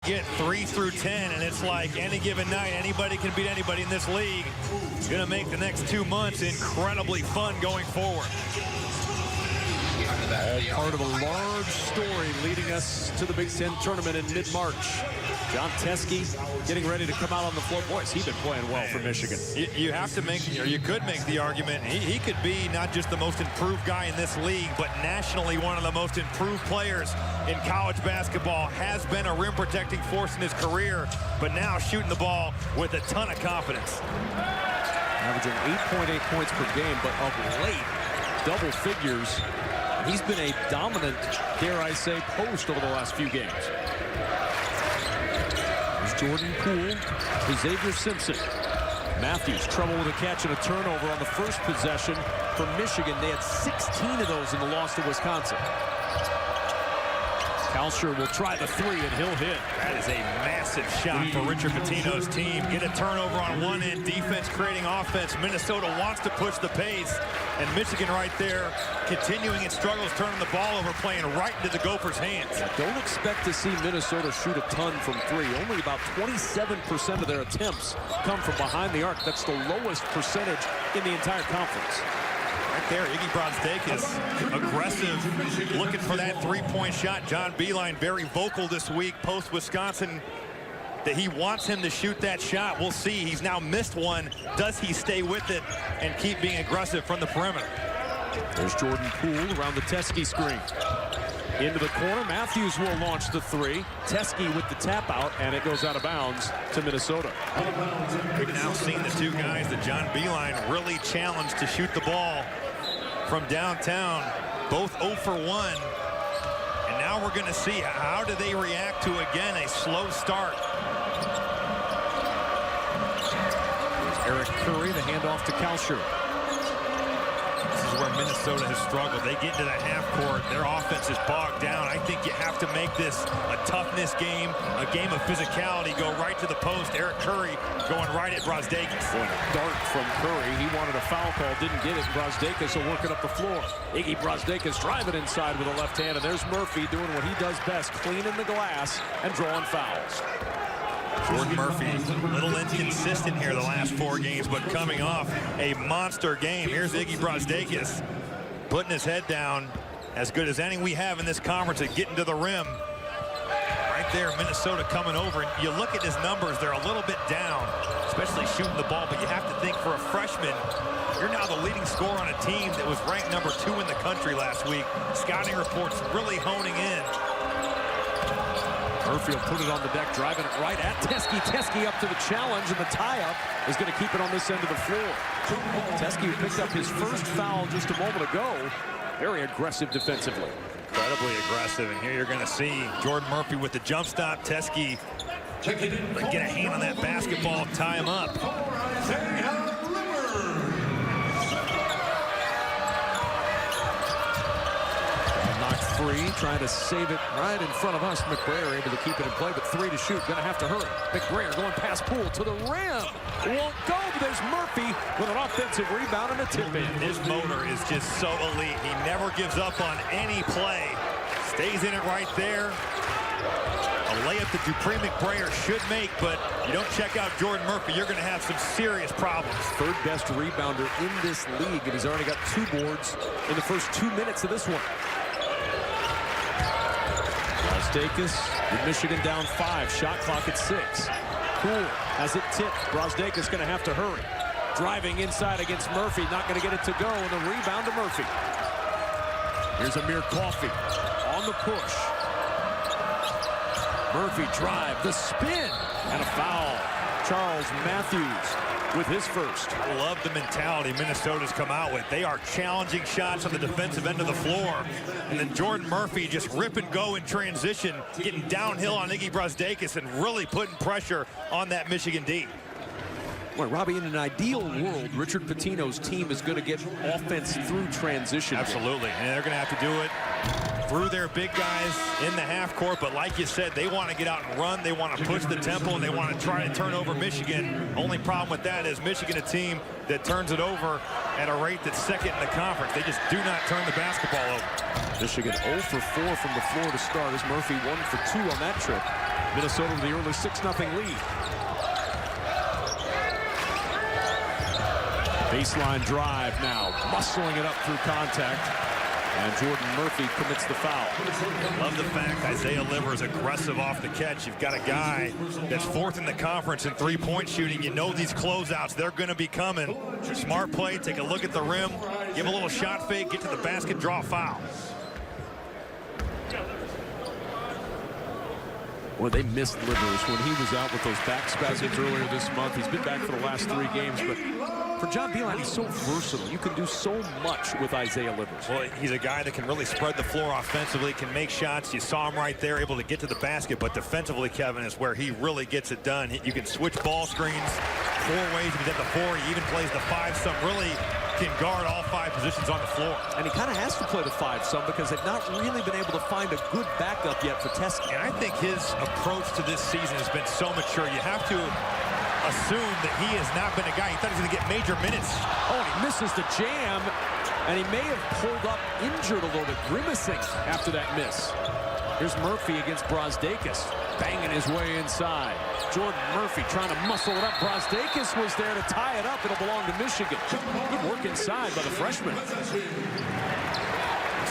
Get 3 through 10, and it's like any given night, anybody can beat anybody in this league. It's going to make the next 2 months incredibly fun going forward. Part of a large story leading us to the Big Ten tournament in mid-March. John Teske getting ready to come out on the floor. Boy, he's been playing well for Michigan. You have to make, or you could make the argument, he could be not just the most improved guy in this league, but nationally one of the most improved players in college basketball. Has been a rim protecting force in his career, but now shooting the ball with a ton of confidence. Averaging 8.8 points per game, but of late, double figures. He's been a dominant, dare I say, post over the last few games. There's Jordan Poole to Xavier Simpson. Matthews, trouble with a catch and a turnover on the first possession for Michigan. They had 16 of those in the loss to Wisconsin. Kalsher will try the three, and he'll hit. That is a massive shot for Richard Pitino's team. Get a turnover on one end, defense creating offense. Minnesota wants to push the pace, and Michigan right there continuing its struggles, turning the ball over, playing right into the Gophers' hands. Don't expect to see Minnesota shoot a ton from three. Only about 27% of their attempts come from behind the arc. That's the lowest percentage in the entire conference. Right there, Iggy Brazdeikis aggressive, looking for that three-point shot. John Beilein very vocal this week post-Wisconsin that he wants him to shoot that shot. We'll see. He's now missed one. Does he stay with it and keep being aggressive from the perimeter? There's Jordan Poole around the Teske screen. Into the corner, Matthews will launch the three. Teske with the tap out, and it goes out of bounds to Minnesota. We've now seen the two guys that John Beilein really challenged to shoot the ball from downtown, both 0 for 1. And now we're going to see how do they react to, again, a slow start. There's Eric Curry, the handoff to Kalsher. This is where Minnesota has struggled. They get into that half court, their offense is bogged down. I think you have to make this a toughness game, a game of physicality. Go right to the post. Eric Curry going right at Brazdeikis. Boy, a dart from Curry. He wanted a foul call, didn't get it. Brazdeikis will work it up the floor. Iggy Brazdeikis driving inside with a left hand, and there's Murphy doing what he does best, cleaning the glass and drawing fouls. Jordan Murphy, a little inconsistent here the last 4 games, but coming off a monster game. Here's Iggy Brazdeikis putting his head down, as good as any we have in this conference at getting to the rim. Right there, Minnesota coming over. And you look at his numbers, they're a little bit down, especially shooting the ball. But you have to think, for a freshman, you're now the leading scorer on a team that was ranked number 2 in the country last week. Scouting reports really honing in. Murphy will put it on the deck, driving it right at Teske. Teske up to the challenge, and the tie-up is going to keep it on this end of the floor. Teske picked up his first foul just a moment ago. Very aggressive defensively. Incredibly aggressive, and here you're going to see Jordan Murphy with the jump stop. Teske get a hand on that basketball, tie him up. Free, trying to save it right in front of us. McBrayer able to keep it in play, but 3 to shoot. Gonna have to hurry. McBrayer going past Poole to the rim. Won't go, but there's Murphy with an offensive rebound and a tip in. His motor is just so elite. He never gives up on any play. Stays in it right there. A layup that Dupree McBrayer should make, but you don't check out Jordan Murphy, you're going to have some serious problems. Third best rebounder in this league, and he's already got 2 boards in the first 2 minutes of this one. Brazdeikis with Michigan down 5. Shot clock at 6. Poole has it tipped. Brazdeikis going to have to hurry. Driving inside against Murphy. Not going to get it to go. And the rebound to Murphy. Here's Amir Coffey on the push. Murphy drive. The spin. And a foul. Charles Matthews with his first. I love the mentality Minnesota's come out with. They are challenging shots on the defensive end of the floor. And then Jordan Murphy just rip and go in transition, getting downhill on Iggy Brazdeikis and really putting pressure on that Michigan D. Well, Robbie, in an ideal world, Richard Pitino's team is going to get offense through transition. Absolutely, and they're going to have to do it through their big guys in the half court. But like you said, they want to get out and run. They want to push the tempo, and they want to try to turn over Michigan. Only problem with that is Michigan, a team that turns it over at a rate that's second in the conference. They just do not turn the basketball over. Michigan 0 for 4 from the floor to start as Murphy 1 for 2 on that trip. Minnesota with the early 6-0 lead. Baseline drive now, muscling it up through contact. And Jordan Murphy commits the foul. Love the fact Isaiah Livers aggressive off the catch. You've got a guy that's 4th in the conference in three-point shooting. You know these closeouts, they're going to be coming. Smart play, take a look at the rim, give a little shot fake, get to the basket, draw a foul. Well, they missed Livers when he was out with those back spasms earlier this month. He's been back for the last 3 games, but for John Beilein, he's so versatile. You can do so much with Isaiah Livers. Well, he's a guy that can really spread the floor offensively, can make shots. You saw him right there, able to get to the basket, but defensively, Kevin, is where he really gets it done. You can switch ball screens 4 ways. If he's at the 4, he even plays the 5 some. Really can guard all 5 positions on the floor. And he kind of has to play the 5 some because they've not really been able to find a good backup yet for Teske. And I think his approach to this season has been so mature. You have to assume that he has not been a guy. He thought he was going to get major minutes. Oh, and he misses the jam, and he may have pulled up injured a little bit, grimacing after that miss. Here's Murphy against Brosdakis, banging his way inside. Jordan Murphy trying to muscle it up. Brosdakis was there to tie it up. It'll belong to Michigan. Good work inside by the freshman. Let's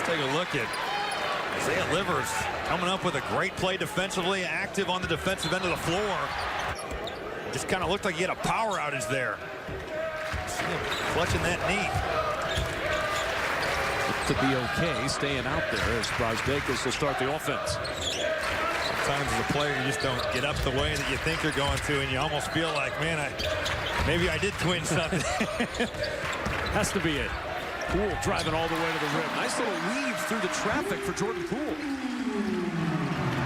take a look at Isaiah Livers coming up with a great play defensively, active on the defensive end of the floor. Just kind of looked like he had a power outage there. See him clutching that knee. To be okay staying out there as Brosdakis will start the offense. Sometimes as a player you just don't get up the way that you think you're going to, and you almost feel like, man, maybe I did twin something. Has to be it. Poole driving all the way to the rim. Nice little weave through the traffic for Jordan Poole.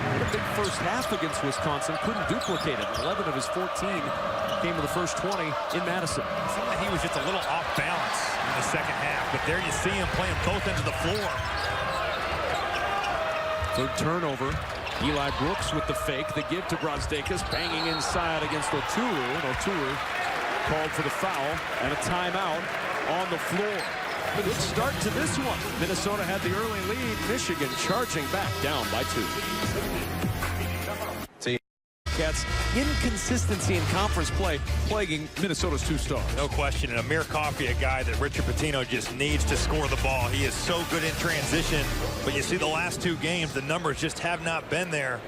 What a big first half against Wisconsin. Couldn't duplicate it. 11 of his 14 came to the first 20 in Madison. It seemed like he was just a little off balance in the second half, but there you see him playing both ends of the floor. Third turnover. Eli Brooks with the fake. The give to Brosdakis, banging inside against Oturu. And Oturu called for the foul and a timeout on the floor. Good start to this one. Minnesota had the early lead. Michigan charging back down by 2. Cats inconsistency in conference play plaguing Minnesota's 2 stars. No question. And Amir Coffey, a guy that Richard Pitino just needs to score the ball. He is so good in transition. But you see the last 2 games, the numbers just have not been there.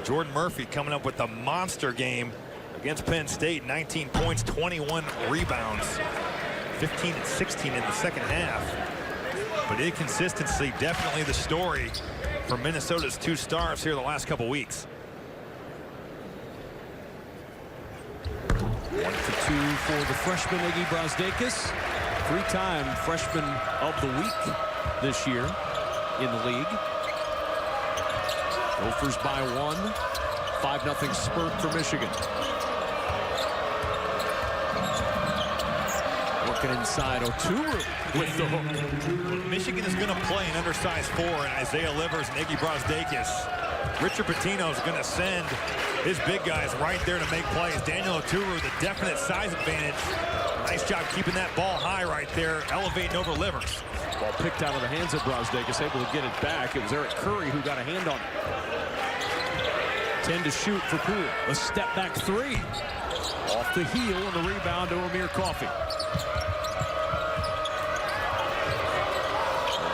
Jordan Murphy coming up with a monster game against Penn State. 19 points, 21 rebounds. 15 and 16 in the second half. But inconsistency definitely the story for Minnesota's 2 stars here the last couple weeks. 1 for 2 for the freshman Iggy Brosdakis. 3-time freshman of the week this year in the league. Gophers by 1. 5-0 spurt for Michigan. Working inside, Oturu with the hook. Michigan is going to play an undersized 4 in Isaiah Livers and Iggy Brosdakis. Richard Pitino is going to send his big guys right there to make plays. Daniel Oturu, the definite size advantage. Nice job keeping that ball high right there, elevating over Livers. Ball picked out of the hands of Brosdakis, able to get it back. It was Eric Curry who got a hand on it. 10 to shoot for Poole. A step back 3. Off the heel and the rebound to Amir Coffey.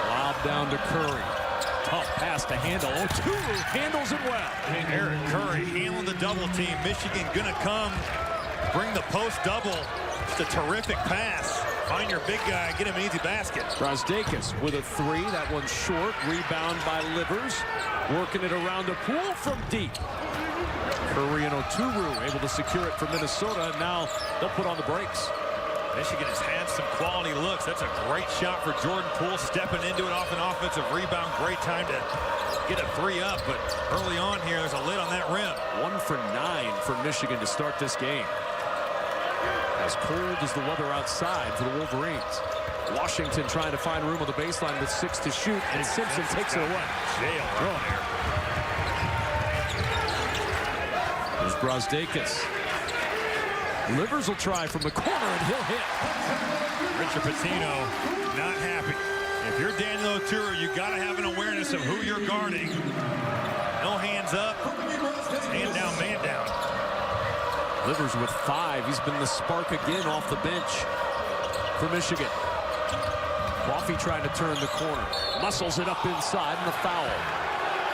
Lob down to Curry. Tough pass to handle. Oturu handles it well. And Eric Curry handling the double team. Michigan gonna come, bring the post double. Just a terrific pass. Find your big guy, get him an easy basket. Brosdakis with a 3. That one's short. Rebound by Livers. Working it around the Poole from deep. Curry and Oturu able to secure it for Minnesota. And now they'll put on the brakes. Michigan has had some quality looks. That's a great shot for Jordan Poole, stepping into it off an offensive rebound. Great time to get a 3 up, but early on here, there's a lid on that rim. 1 for 9 for Michigan to start this game. As cold as the weather outside for the Wolverines. Washington trying to find room on the baseline with 6 to shoot, and Simpson takes it away. Jail right there. There's Brosdakis. Livers will try from the corner, and he'll hit. Richard Pitino not happy. If you're Daniel Oturu, you got to have an awareness of who you're guarding. No hands up. hand down, man down. Livers with 5. He's been the spark again off the bench for Michigan. Coffee trying to turn the corner. Muscles it up inside, and the foul.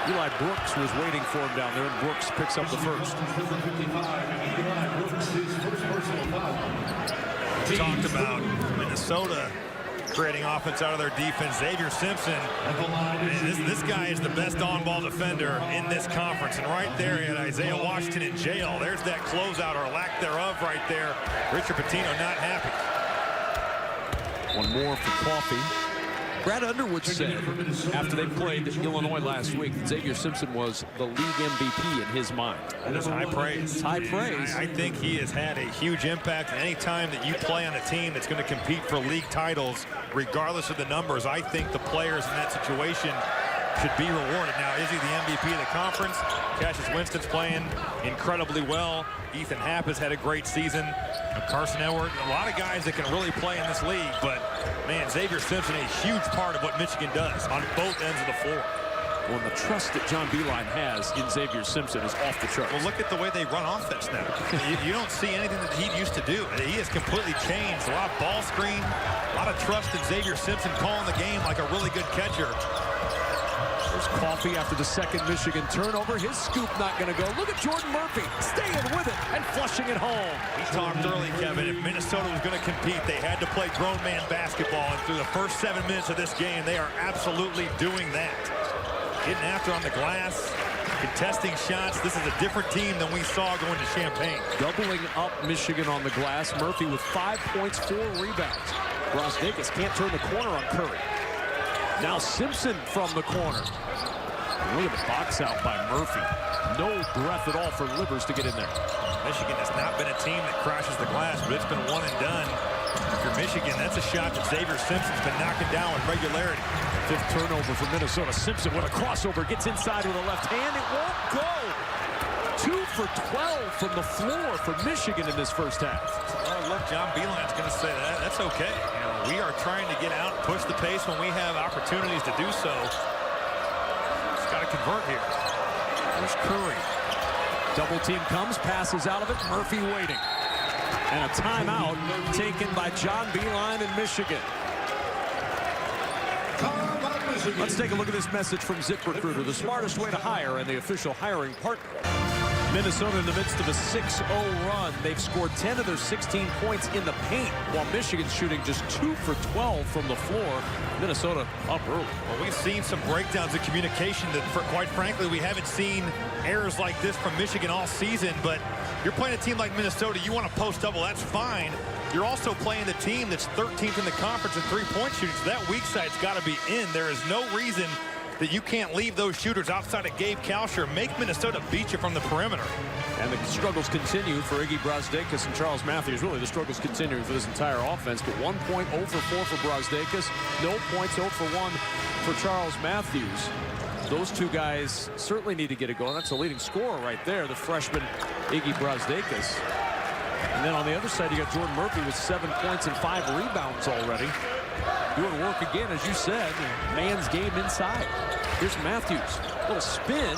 Eli Brooks was waiting for him down there, and Brooks picks up the first. We talked about Minnesota creating offense out of their defense. Xavier Simpson, this guy is the best on-ball defender in this conference. And right there, he had Isaiah Washington in jail. There's that closeout, or lack thereof, right there. Richard Pitino not happy. One more for Coffee. Brad Underwood said after they played Illinois last week that Xavier Simpson was the league MVP in his mind. That is high praise. High praise. I think he has had a huge impact. Any time that you play on a team that's going to compete for league titles, regardless of the numbers, I think the players in that situation should be rewarded. Now, is he the MVP of the conference? Cassius Winston's playing incredibly well. Ethan Happ has had a great season. Carson Edwards, a lot of guys that can really play in this league, but man, Xavier Simpson, a huge part of what Michigan does on both ends of the floor. Well, the trust that John Beilein has in Xavier Simpson is off the charts. Well, look at the way they run offense now. you don't see anything that he used to do. He has completely changed. A lot of ball screen, a lot of trust in Xavier Simpson calling the game like a really good catcher. There's Coffee after the second Michigan turnover. His scoop not going to go. Look at Jordan Murphy staying with it and flushing it home. He talked early, Kevin. If Minnesota was going to compete, they had to play grown man basketball. And through the first 7 minutes of this game, they are absolutely doing that. Getting after on the glass, contesting shots. This is a different team than we saw going to Champaign. Doubling up Michigan on the glass. Murphy with 5 points, 4 rebounds. Brosdakis can't turn the corner on Curry. Now Simpson from the corner. Look at the box out by Murphy. No breath at all for Livers to get in there. Michigan has not been a team that crashes the glass, but it's been one and done. If you're Michigan, that's a shot that Xavier Simpson's been knocking down with regularity. 5th turnover for Minnesota. Simpson with a crossover, gets inside with a left hand. It won't go. 2 for 12 from the floor for Michigan in this first half. Well, look, John Beilein's going to say that. That's okay. You know, we are trying to get out, push the pace when we have opportunities to do so. Just got to convert here. There's Curry. Double team comes, passes out of it. Murphy waiting. And a timeout taken by John Beilein in Michigan. Let's take a look at this message from ZipRecruiter, the smartest way to hire and the official hiring partner. Minnesota in the midst of a 6-0 run. They've scored 10 of their 16 points in the paint, while Michigan's shooting just 2 for 12 from the floor. Minnesota up early. Well, we've seen some breakdowns in communication that, quite frankly, we haven't seen errors like this from Michigan all season. But you're playing a team like Minnesota, you want to post double, that's fine. You're also playing the team that's 13th in the conference in three-point shooting, so that weak side's got to be in. There is no reason that you can't leave those shooters outside of Gabe Kalsher. Make Minnesota beat you from the perimeter. And the struggles continue for Iggy Brosdakis and Charles Matthews. Really, the struggles continue for this entire offense. But 1 point, 0 for 4 for Brosdakis. No points, 0 for 1 for Charles Matthews. Those two guys certainly need to get it going. That's the leading scorer right there, the freshman Iggy Brosdakis. And then on the other side, you got Jordan Murphy with 7 points and 5 rebounds already. Doing work again, as you said, man's game inside. Here's Matthews. Little spin,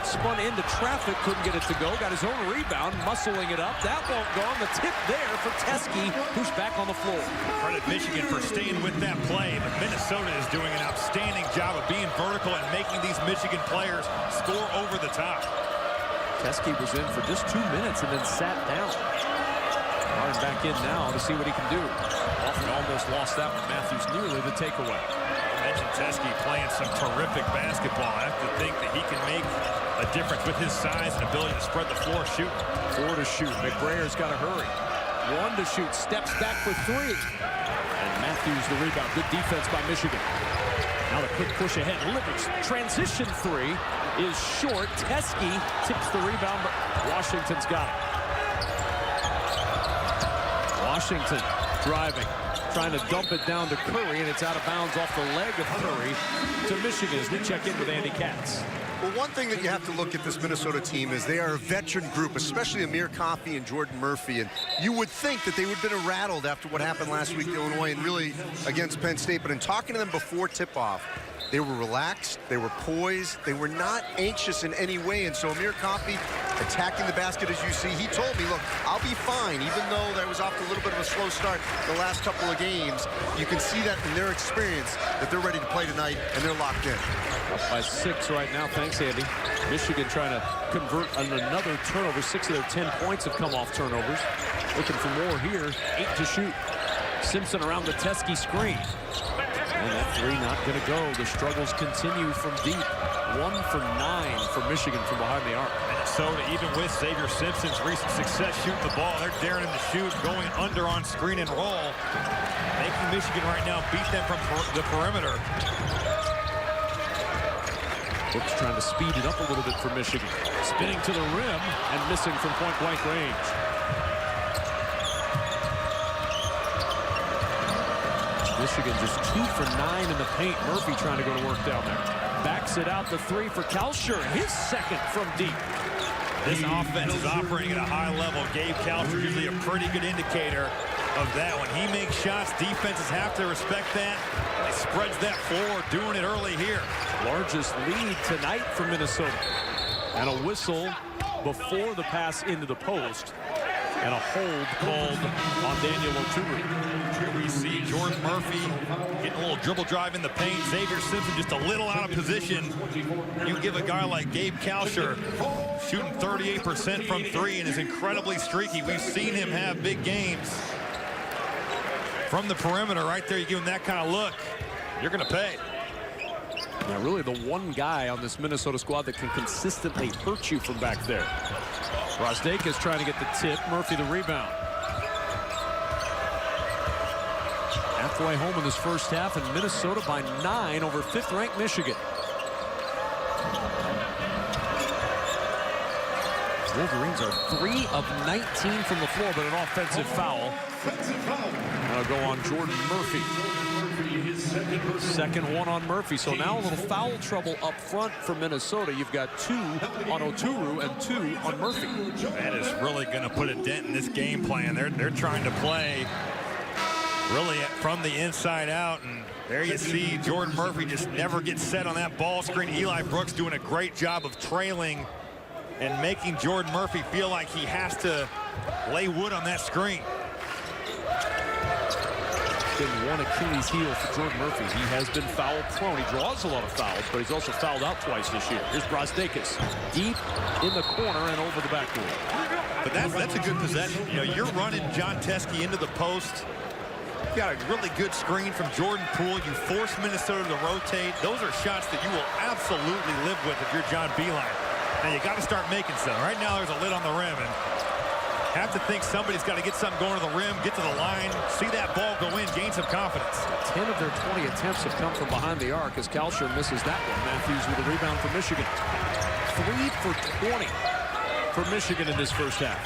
spun into traffic, couldn't get it to go. Got his own rebound, muscling it up. That won't go on the tip there for Teske, who's back on the floor. Credit Michigan for staying with that play, but Minnesota is doing an outstanding job of being vertical and making these Michigan players score over the top. Teske was in for just 2 minutes and then sat down. Martin back in now to see what he can do. Often almost lost that one. Matthews nearly the takeaway. I mentioned Teske playing some terrific basketball. I have to think that he can make a difference with his size and ability to spread the floor shooting. 4 to shoot. McBrayer's got to hurry. 1 to shoot. Steps back for 3. And Matthews the rebound. Good defense by Michigan. Now the quick push ahead. Livers. Transition 3 is short. Teske tips the rebound, but Washington's got it. Washington driving, trying to dump it down to Curry, and it's out of bounds off the leg of Curry to Michigan as we check in with Andy Katz. Well, one thing that you have to look at this Minnesota team is they are a veteran group, especially Amir Coffey and Jordan Murphy. And you would think that they would have been rattled after what happened last week to Illinois and really against Penn State. But in talking to them before tip-off, they were relaxed, they were poised, they were not anxious in any way. And so Amir Coffey attacking the basket as you see. He told me, look, I'll be fine, even though that was off to a little bit of a slow start the last couple of games. You can see that in their experience, that they're ready to play tonight, and they're locked in. Up by 6 right now. Thanks, Andy. Michigan trying to convert on another turnover. 6 of their 10 points have come off turnovers. Looking for more here. 8 to shoot. Simpson around the Teskey screen. And that 3 not going to go. The struggles continue from deep. 1 for 9 for Michigan from behind the arc. Minnesota, even with Xavier Simpson's recent success shooting the ball, they're daring him to shoot, going under on screen and roll, making Michigan right now beat them from the perimeter. Brooks trying to speed it up a little bit for Michigan. Spinning to the rim and missing from point-blank range. Michigan just 2 for 9 in the paint. Murphy trying to go to work down there. Backs it out, the 3 for Kalsher. His second from deep. This offense is operating at a high level. Gabe Kalsher usually a pretty good indicator of that. When he makes shots, defenses have to respect that. He spreads that floor, doing it early here. Largest lead tonight for Minnesota. And a whistle before the pass into the post. And a hold called on Daniel Oturu. Here we see Jordan Murphy getting a little dribble drive in the paint. Xavier Simpson just a little out of position. You give a guy like Gabe Kalsher shooting 38% from 3 and is incredibly streaky. We've seen him have big games from the perimeter right there. You give him that kind of look, you're going to pay. Now really the one guy on this Minnesota squad that can consistently hurt you from back there. Brosdakis trying to get the tip. Murphy the rebound. Halfway home in this first half, and Minnesota by 9 over 5th-ranked Michigan. Wolverines are 3 of 19 from the floor, but an offensive foul. That'll go on Jordan Murphy. Second one on Murphy. So now a little foul trouble up front for Minnesota. You've got 2 on Oturu and 2 on Murphy. That is really going to put a dent in this game plan. They're trying to play really from the inside out, and there you see Jordan Murphy just never gets set on that ball screen. Eli Brooks doing a great job of trailing and making Jordan Murphy feel like he has to lay wood on that screen. Been one Achilles heel for Jordan Murphy. He has been foul prone. He draws a lot of fouls, but he's also fouled out twice this year. Here's Brosdakis deep in the corner and over the backboard. But that's a good possession. You know, you're running John Teskey into the post. You got a really good screen from Jordan Poole. You force Minnesota to rotate. Those are shots that you will absolutely live with if you're John Beilein. Now you got to start making some. Right now there's a lid on the rim, and have to think somebody's got to get something going to the rim, get to the line, see that ball go in, gain some confidence. 10 of their 20 attempts have come from behind the arc as Kalsher misses that one. Matthews with a rebound for Michigan. 3 for 20 for Michigan in this first half.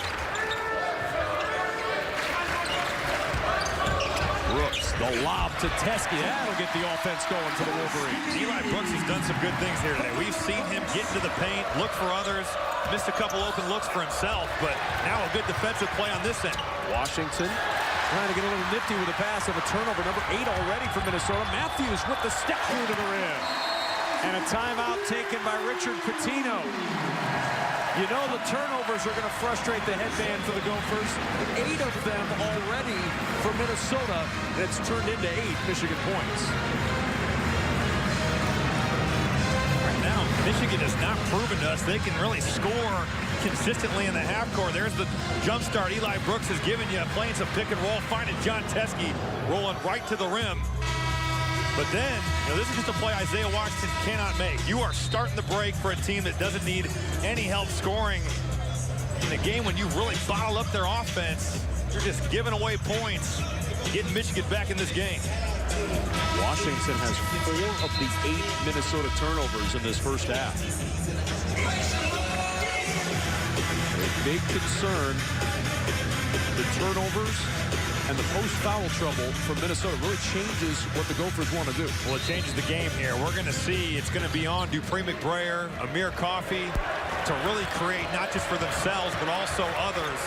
Brooks, the lob to Teskey. That'll get the offense going for the Wolverines. Eli Brooks has done some good things here today. We've seen him get into the paint, look for others, missed a couple open looks for himself, but now a good defensive play on this end. Washington trying to get a little nifty with a pass of a turnover. Number 8 already for Minnesota. Matthews with the step through to the rim. And a timeout taken by Richard Pitino. You know the turnovers are going to frustrate the headband for the Gophers. 8 of them already for Minnesota. And it's turned into 8 Michigan points. Right now, Michigan has not proven to us they can really score consistently in the half court. There's the jump start Eli Brooks has given you, playing some pick and roll, finding John Teskey rolling right to the rim. But then, you know, this is just a play Isaiah Washington cannot make. You are starting the break for a team that doesn't need any help scoring. In a game when you really bottle up their offense, you're just giving away points, getting Michigan back in this game. Washington has 4 of the 8 Minnesota turnovers in this first half. A big concern, the turnovers and the post-foul trouble from Minnesota really changes what the Gophers want to do. Well, it changes the game here. We're going to see it's going to be on Dupree McBrayer, Amir Coffey to really create not just for themselves, but also others.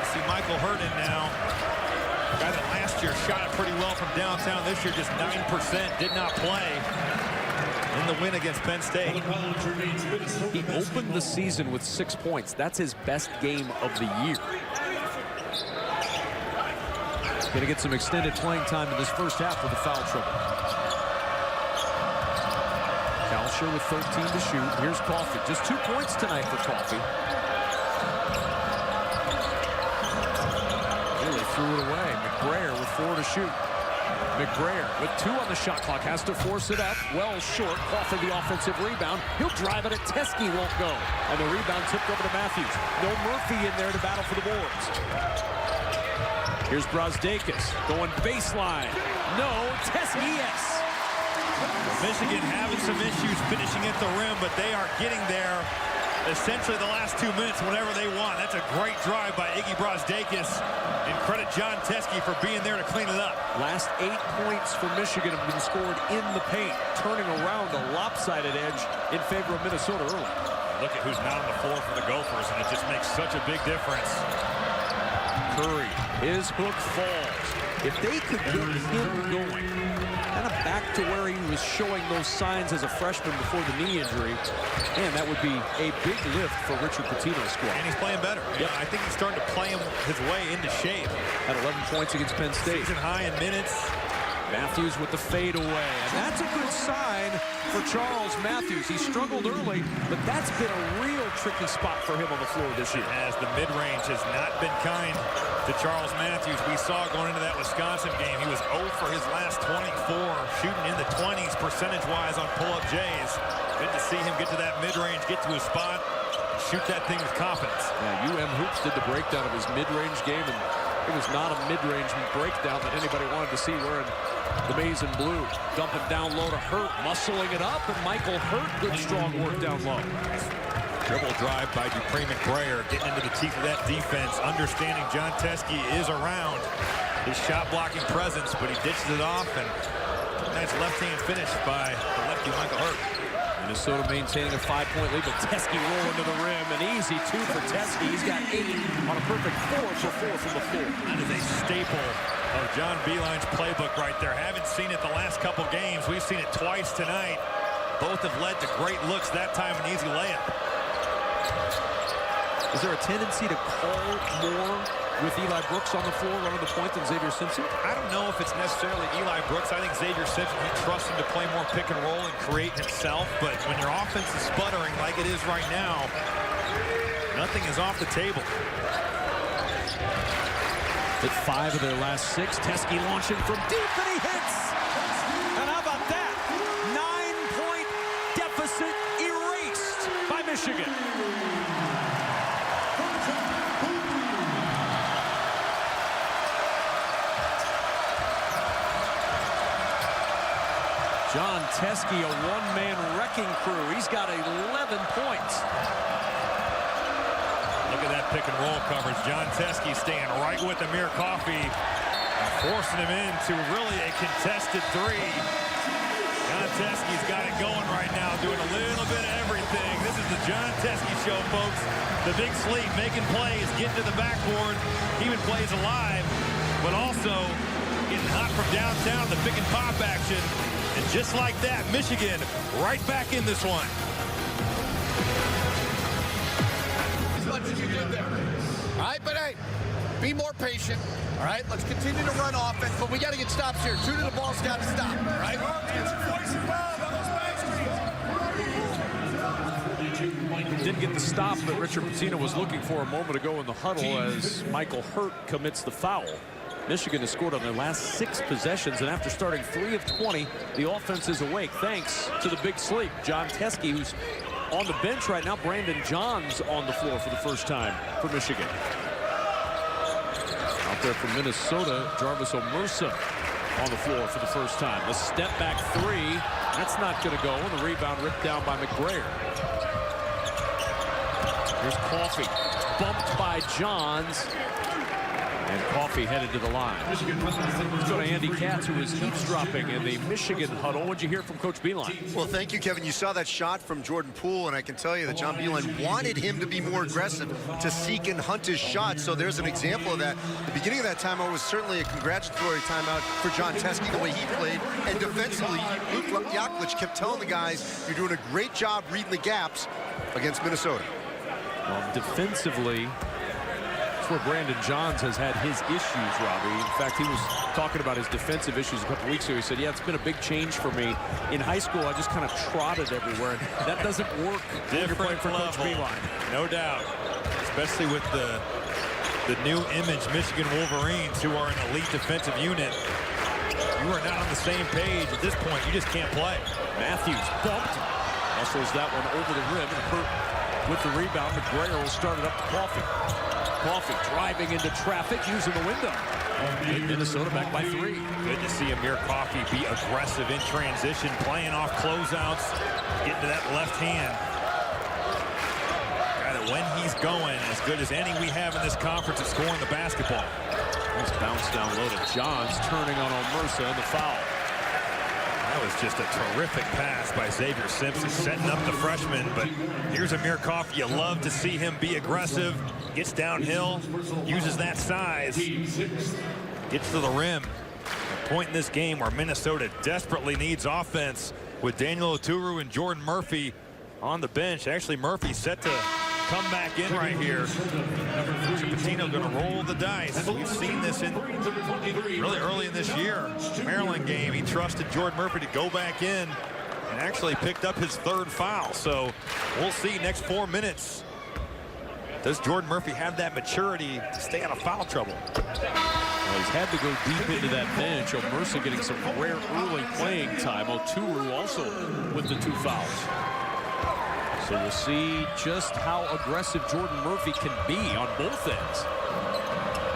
You see Michael Hurton now, a guy that last year shot it pretty well from downtown. This year just 9%, did not play. in the win against Penn State. He opened the season with 6 points. That's his best game of the year. Going to get some extended playing time in this first half with the foul trouble. Kalsher with 13 to shoot. Here's Coffey. Just 2 points tonight for Coffey. Really threw it away. McBrayer with 4 to shoot. McBrayer with 2 on the shot clock has to force it up. Well short. Coffey the offensive rebound. He'll drive it at Teske, won't go. And the rebound tipped over to Matthews. No Murphy in there to battle for the boards. Here's Brazdeikis going baseline. No, Teske, yes. Michigan having some issues finishing at the rim, but they are getting there essentially the last 2 minutes whenever they want. That's a great drive by Iggy Brazdeikis, and credit John Teske for being there to clean it up. Last 8 points for Michigan have been scored in the paint, turning around a lopsided edge in favor of Minnesota early. Look at who's not on the floor for the Gophers, and it just makes such a big difference. Curry, his hook falls. If they could get him going, kind of back to where he was showing those signs as a freshman before the knee injury, man, that would be a big lift for Richard Pitino's squad. And he's playing better. Yep. I think he's starting to play his way into shape. At 11 points against Penn State. Season high in minutes. Matthews with the fadeaway, and that's a good sign for Charles Matthews. He struggled early, but that's been a real tricky spot for him on the floor this year. As the mid-range has not been kind to Charles Matthews. We saw going into that Wisconsin game, he was 0 for his last 24, shooting in the 20s percentage-wise on pull-up Jays. Good to see him get to that mid-range, get to his spot, shoot that thing with confidence. Yeah, Hoops did the breakdown of his mid-range game, and it was not a mid-range breakdown that anybody wanted to see wearing the maize and blue. Dumping down low to Hurt, muscling it up, and Michael Hurt, good strong work down low. Dribble drive by Dupree McBrayer, getting into the teeth of that defense, understanding John Teske is around his shot-blocking presence, but he ditches it off, and nice left-hand finish by the lefty Michael Hurt. Minnesota maintaining a 5-point lead, but Teske rolling to the rim. An easy 2 for Teske. He's got 8 on a perfect 4 for 4 from the floor. That is a staple of John Beilein's playbook right there. Haven't seen it the last couple games. We've seen it twice tonight. Both have led to great looks, that time an easy layup. Is there a tendency to call more with Eli Brooks on the floor running the point than Xavier Simpson? I don't know if it's necessarily Eli Brooks. I think Xavier Simpson, he trusts him to play more pick and roll and create himself. But when your offense is sputtering like it is right now, nothing is off the table. Hit 5 of their last 6. Teske launching from deep, and he hits. And how about that? 9-point deficit erased by Michigan. John Teske, a one-man wrecking crew. He's got 11 points. Look at that pick and roll coverage. John Teske staying right with Amir Coffey, forcing him into really a contested 3. John Teske's got it going right now, doing a little bit of everything. This is the John Teske show, folks. The big sleep, making plays, getting to the backboard, keeping plays alive, but also getting hot from downtown, the pick and pop action. And just like that, Michigan right back in this one. As much as you did there. All right, but hey, be more patient. All right, let's continue to run offense, but we got to get stops here. 2 to the ball's got to stop. All right? Didn't get the stop that Richard Pitino was looking for a moment ago in the huddle as Michael Hurt commits the foul. Michigan has scored on their last 6 possessions, and after starting 3 of 20, the offense is awake thanks to the big sleep. John Teske, who's on the bench right now. Brandon Johns on the floor for the first time for Michigan. Out there from Minnesota, Jarvis Omersa on the floor for the first time. The step back 3, that's not going to go, and the rebound ripped down by McBrayer. Here's Coffey, bumped by Johns. And Coffey headed to the line. Let's go to Andy Katz, who is eavesdropping in the Michigan huddle. What'd you hear from Coach Beilein? Well, thank you, Kevin. You saw that shot from Jordan Poole, and I can tell you that John Beilein wanted him to be more aggressive, to seek and hunt his shot. So there's an example of that. The beginning of that timeout was certainly a congratulatory timeout for John Teske, the way he played. And defensively, Luke Yaklich kept telling the guys, you're doing a great job reading the gaps against Minnesota. Well, defensively, where Brandon Johns has had his issues, Robbie. In fact, he was talking about his defensive issues a couple weeks ago. He said, yeah, it's been a big change for me. In high school, I just kind of trotted everywhere. That doesn't work when you're playing for Coach Beilein. No doubt, especially with the new image Michigan Wolverines, who are an elite defensive unit. You are not on the same page. At this point, you just can't play. Matthews bumped. Muscles that one over the rim. And Hurt with the rebound. McGrayer will start it up to Coffey. Coffey driving into traffic, using the window. And Minnesota back by 3. Good to see Amir Coffey be aggressive in transition, playing off closeouts, getting to that left hand. Guy that when he's going, as good as any we have in this conference at scoring the basketball. Nice bounce down low to Johns, turning on Omersa and the foul. That was just a terrific pass by Xavier Simpson, setting up the freshman. But here's Amir Coffey. You love to see him be aggressive. Gets downhill, uses that size, gets to the rim. A point in this game where Minnesota desperately needs offense with Daniel Oturu and Jordan Murphy on the bench. Actually, Murphy set to come back in right here. Patino going to roll the dice. We've seen this in really early in this year. Maryland game, he trusted Jordan Murphy to go back in and actually picked up his 3rd foul. So we'll see next 4 minutes. Does Jordan Murphy have that maturity to stay out of foul trouble? Well, he's had to go deep into that bench. Omersa getting some rare early playing time. Oturu also with the 2 fouls. So we'll see just how aggressive Jordan Murphy can be on both ends.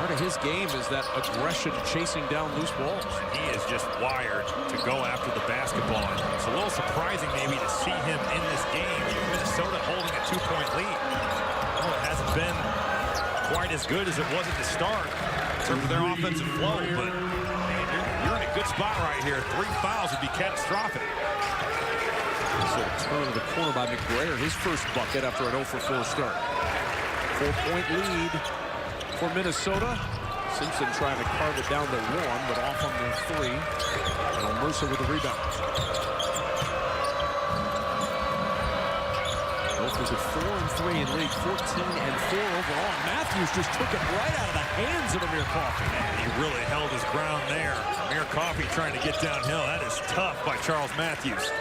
Part of his game is that aggression, chasing down loose balls. And he is just wired to go after the basketball. It's a little surprising maybe to see him in this game. Minnesota holding a 2-point lead. Well, it hasn't been quite as good as it was at the start in terms of their offensive flow, but you're in a good spot right here. 3 fouls would be catastrophic. So turn of the corner by McGrayer, his first bucket after an 0-for-4 start. 4-point lead for Minnesota. Simpson trying to carve it down to 1, but off on the 3. And Omersa with the rebound. Gophers at 4-3 in league, 14-4 overall. Matthews just took it right out of the hands of Amir Coffey. Man, he really held his ground there. Amir Coffey trying to get downhill. That is tough by Charles Matthews.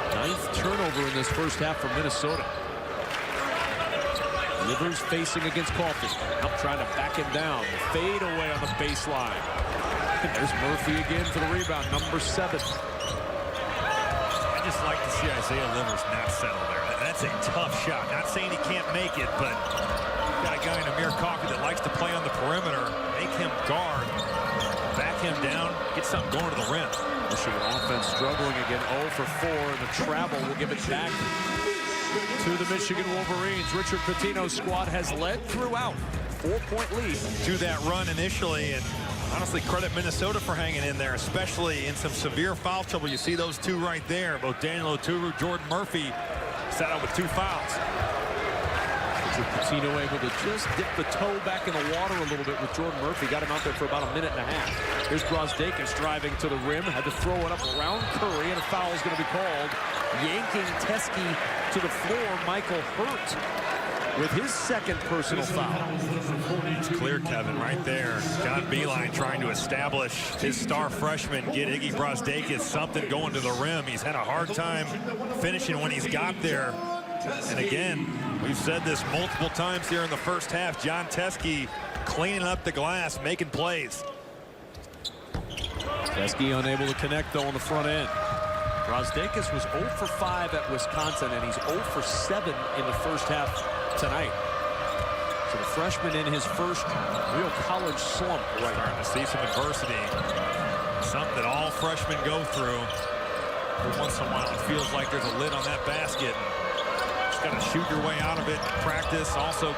9th turnover in this first half for Minnesota. Rivers facing against Coffey. Up trying to back him down. Fade away on the baseline. And there's Murphy again for the rebound, number 7. I just like to see Isaiah Livers not settle there. That's a tough shot. Not saying he can't make it, but you've got a guy in Amir Coffey that likes to play on the perimeter. Make him guard. Back him down. Get something going to the rim. Michigan offense struggling again, 0-for-4, and the travel will give it back to the Michigan Wolverines. Richard Pitino's squad has led throughout. 4-point lead. To that run initially, and honestly credit Minnesota for hanging in there, especially in some severe foul trouble. You see those 2 right there, both Daniel Oturu, Jordan Murphy, set out with 2 fouls. Pitino able to just dip the toe back in the water a little bit with Jordan Murphy. Got him out there for about a minute and a half. Here's Brosdakis driving to the rim. Had to throw it up around Curry, and a foul is going to be called. Yanking Teske to the floor. Michael Hurt with his 2nd personal foul. It's clear, Kevin, right there. John Beilein trying to establish his star freshman, get Iggy Brosdakis something going to the rim. He's had a hard time finishing when he's got there. And again, we've said this multiple times here in the first half. John Teske cleaning up the glass, making plays. Teske unable to connect, though, on the front end. Brosdakis was 0-for-5 at Wisconsin, and he's 0-for-7 in the first half tonight. So the freshman in his first real college slump. Right. Starting to see some adversity. Something that all freshmen go through. Every once in a while, it feels like there's a lid on that basket. Just got to shoot your way out of it, practice, also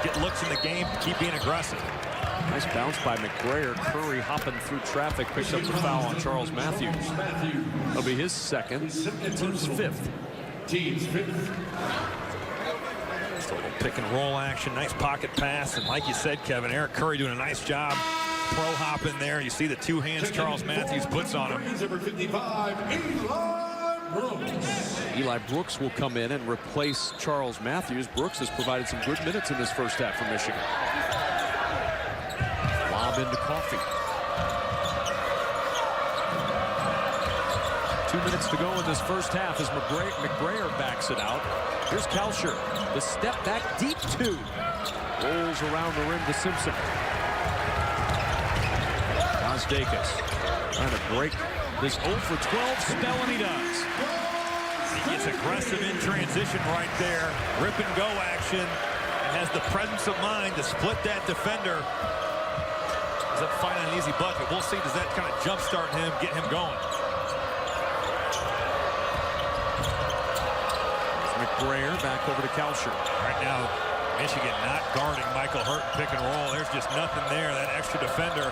get looks in the game, keep being aggressive. Nice bounce by McBrayer. Curry hopping through traffic, picks up the foul on Charles Matthews. That'll be his second, team's fifth. Just a little pick and roll action, nice pocket pass, and like you said, Kevin, Eric Curry doing a nice job. Pro hop in there. You see the two hands Charles Matthews puts on him. Eli Brooks will come in and replace Charles Matthews. Brooks has provided some good minutes in this first half for Michigan. Lob into Coffee. 2 minutes to go in this first half as McBrayer backs it out. Here's Kalsher. The step back deep two. Rolls around the rim to Simpson. Brosdakis trying to break this 0 for 12 spell, and he does. He gets aggressive in transition right there. Rip and go action. And has the presence of mind to split that defender. Does that find an easy bucket? We'll see. Does that kind of jumpstart him, get him going? McBrayer back over to Kalsher. Right now, Michigan not guarding Michael Hurt pick and roll. There's just nothing there. That extra defender.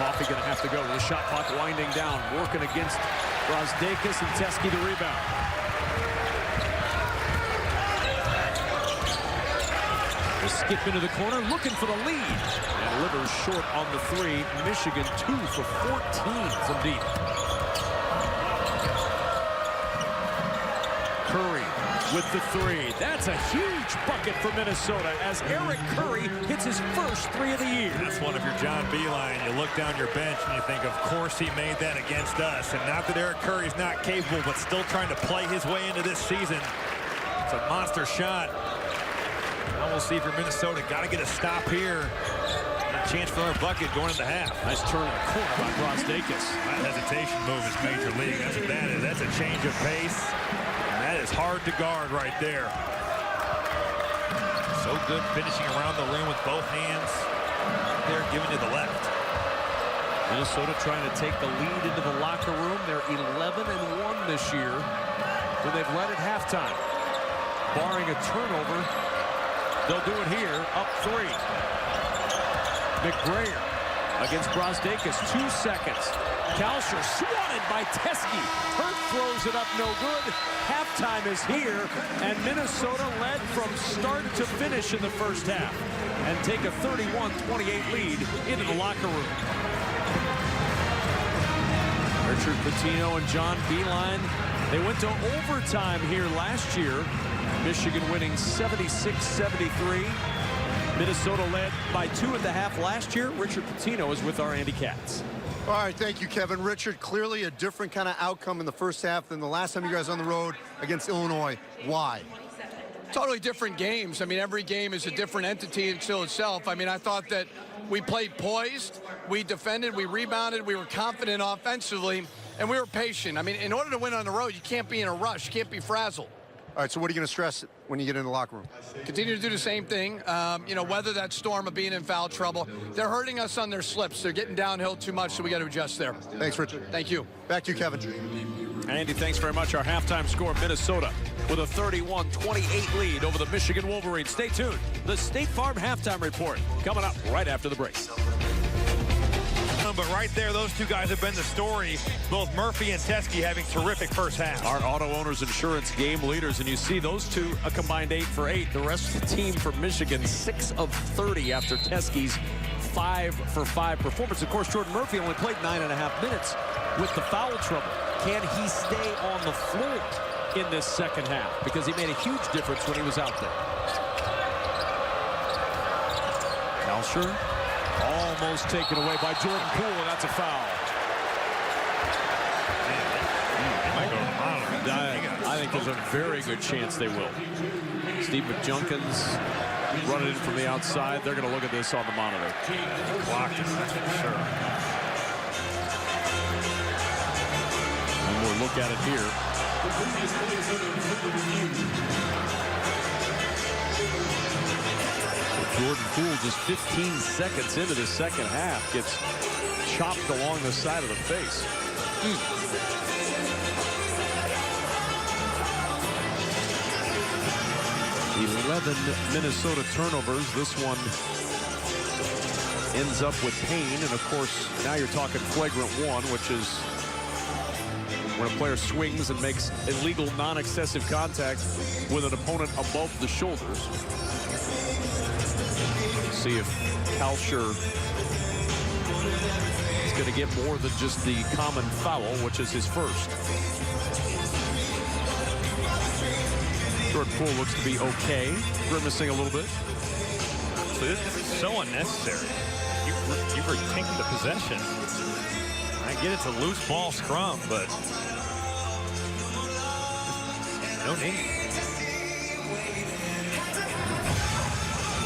Coffee going to have to go with the shot clock winding down, working against Brosdakis, and Teske the rebound. The skip into the corner, looking for the lead. And Livers short on the three. Michigan 2 for 14 from deep. Curry with the three. That's a huge bucket for Minnesota as Eric Curry hits his first three of the year. That's one of your John Beilein. You look down your bench and you think, of course he made that against us. And not that Eric Curry's not capable, but still trying to play his way into this season. It's a monster shot. Now we'll see if you're Minnesota. Got to get a stop here. A chance for a bucket going into half. Nice turn in the corner by Brosdakis. That hesitation move is major league. That's what that is. That's a change of pace. That is hard to guard right there. So good finishing around the rim with both hands. They're giving to the left. Minnesota trying to take the lead into the locker room. They're 11-1 this year when they've led at halftime. Barring a turnover, they'll do it here, up 3. McBrayer against Brosdakis, 2 seconds. Kalsher swatted by Teske. Hurt throws it up, no good. Halftime is here, and Minnesota led from start to finish in the first half and take a 31-28 lead into the locker room. Richard Pitino and John Beilein, they went to overtime here last year. Michigan winning 76-73. Minnesota led by 2 at the half last year. Richard Pitino is with our Andy Katz. All right, thank you, Kevin. Richard, clearly a different kind of outcome in the first half than the last time you guys on the road against Illinois. Why? Totally different games. I mean, every game is a different entity until itself. I mean, I thought that we played poised, we defended, we rebounded, we were confident offensively, and we were patient. I mean, in order to win on the road, you can't be in a rush, you can't be frazzled. All right, so what are you going to stress when you get in the locker room? Continue to do the same thing. You know, weather that storm of being in foul trouble. They're hurting us on their slips. They're getting downhill too much, so we got to adjust there. Thanks, Richard. Thank you. Back to you, Kevin. Andy, thanks very much. Our halftime score, Minnesota with a 31-28 lead over the Michigan Wolverines. Stay tuned. The State Farm Halftime Report coming up right after the break. But right there, those two guys have been the story. Both Murphy and Teske having terrific first half. Our auto owners insurance game leaders, and you see those two a combined 8 for 8. The rest of the team for Michigan 6 of 30 after Teske's 5 for 5 performance. Of course, Jordan Murphy only played 9.5 minutes with the foul trouble. Can he stay on the floor in this second half? Because he made a huge difference when he was out there. Kalsher almost taken away by Jordan Poole, and that's a foul. They might go to the monitor. I think there's a very good chance they will. Steve McJunkins running in from the outside. They're going to look at this on the monitor. Blocked it, that's for sure. And we'll look at it here. Jordan Poole just 15 seconds into the second half gets chopped along the side of the face. He 11 Minnesota turnovers. This one ends up with Payne. And, of course, now you're talking flagrant one, which is when a player swings and makes illegal non-excessive contact with an opponent above the shoulders. See if Kalsher is going to get more than just the common foul, which is his first. Jordan Poole looks to be okay, grimacing a little bit. So this is so unnecessary. You've taken the possession. I get it's a loose ball scrum, but no need.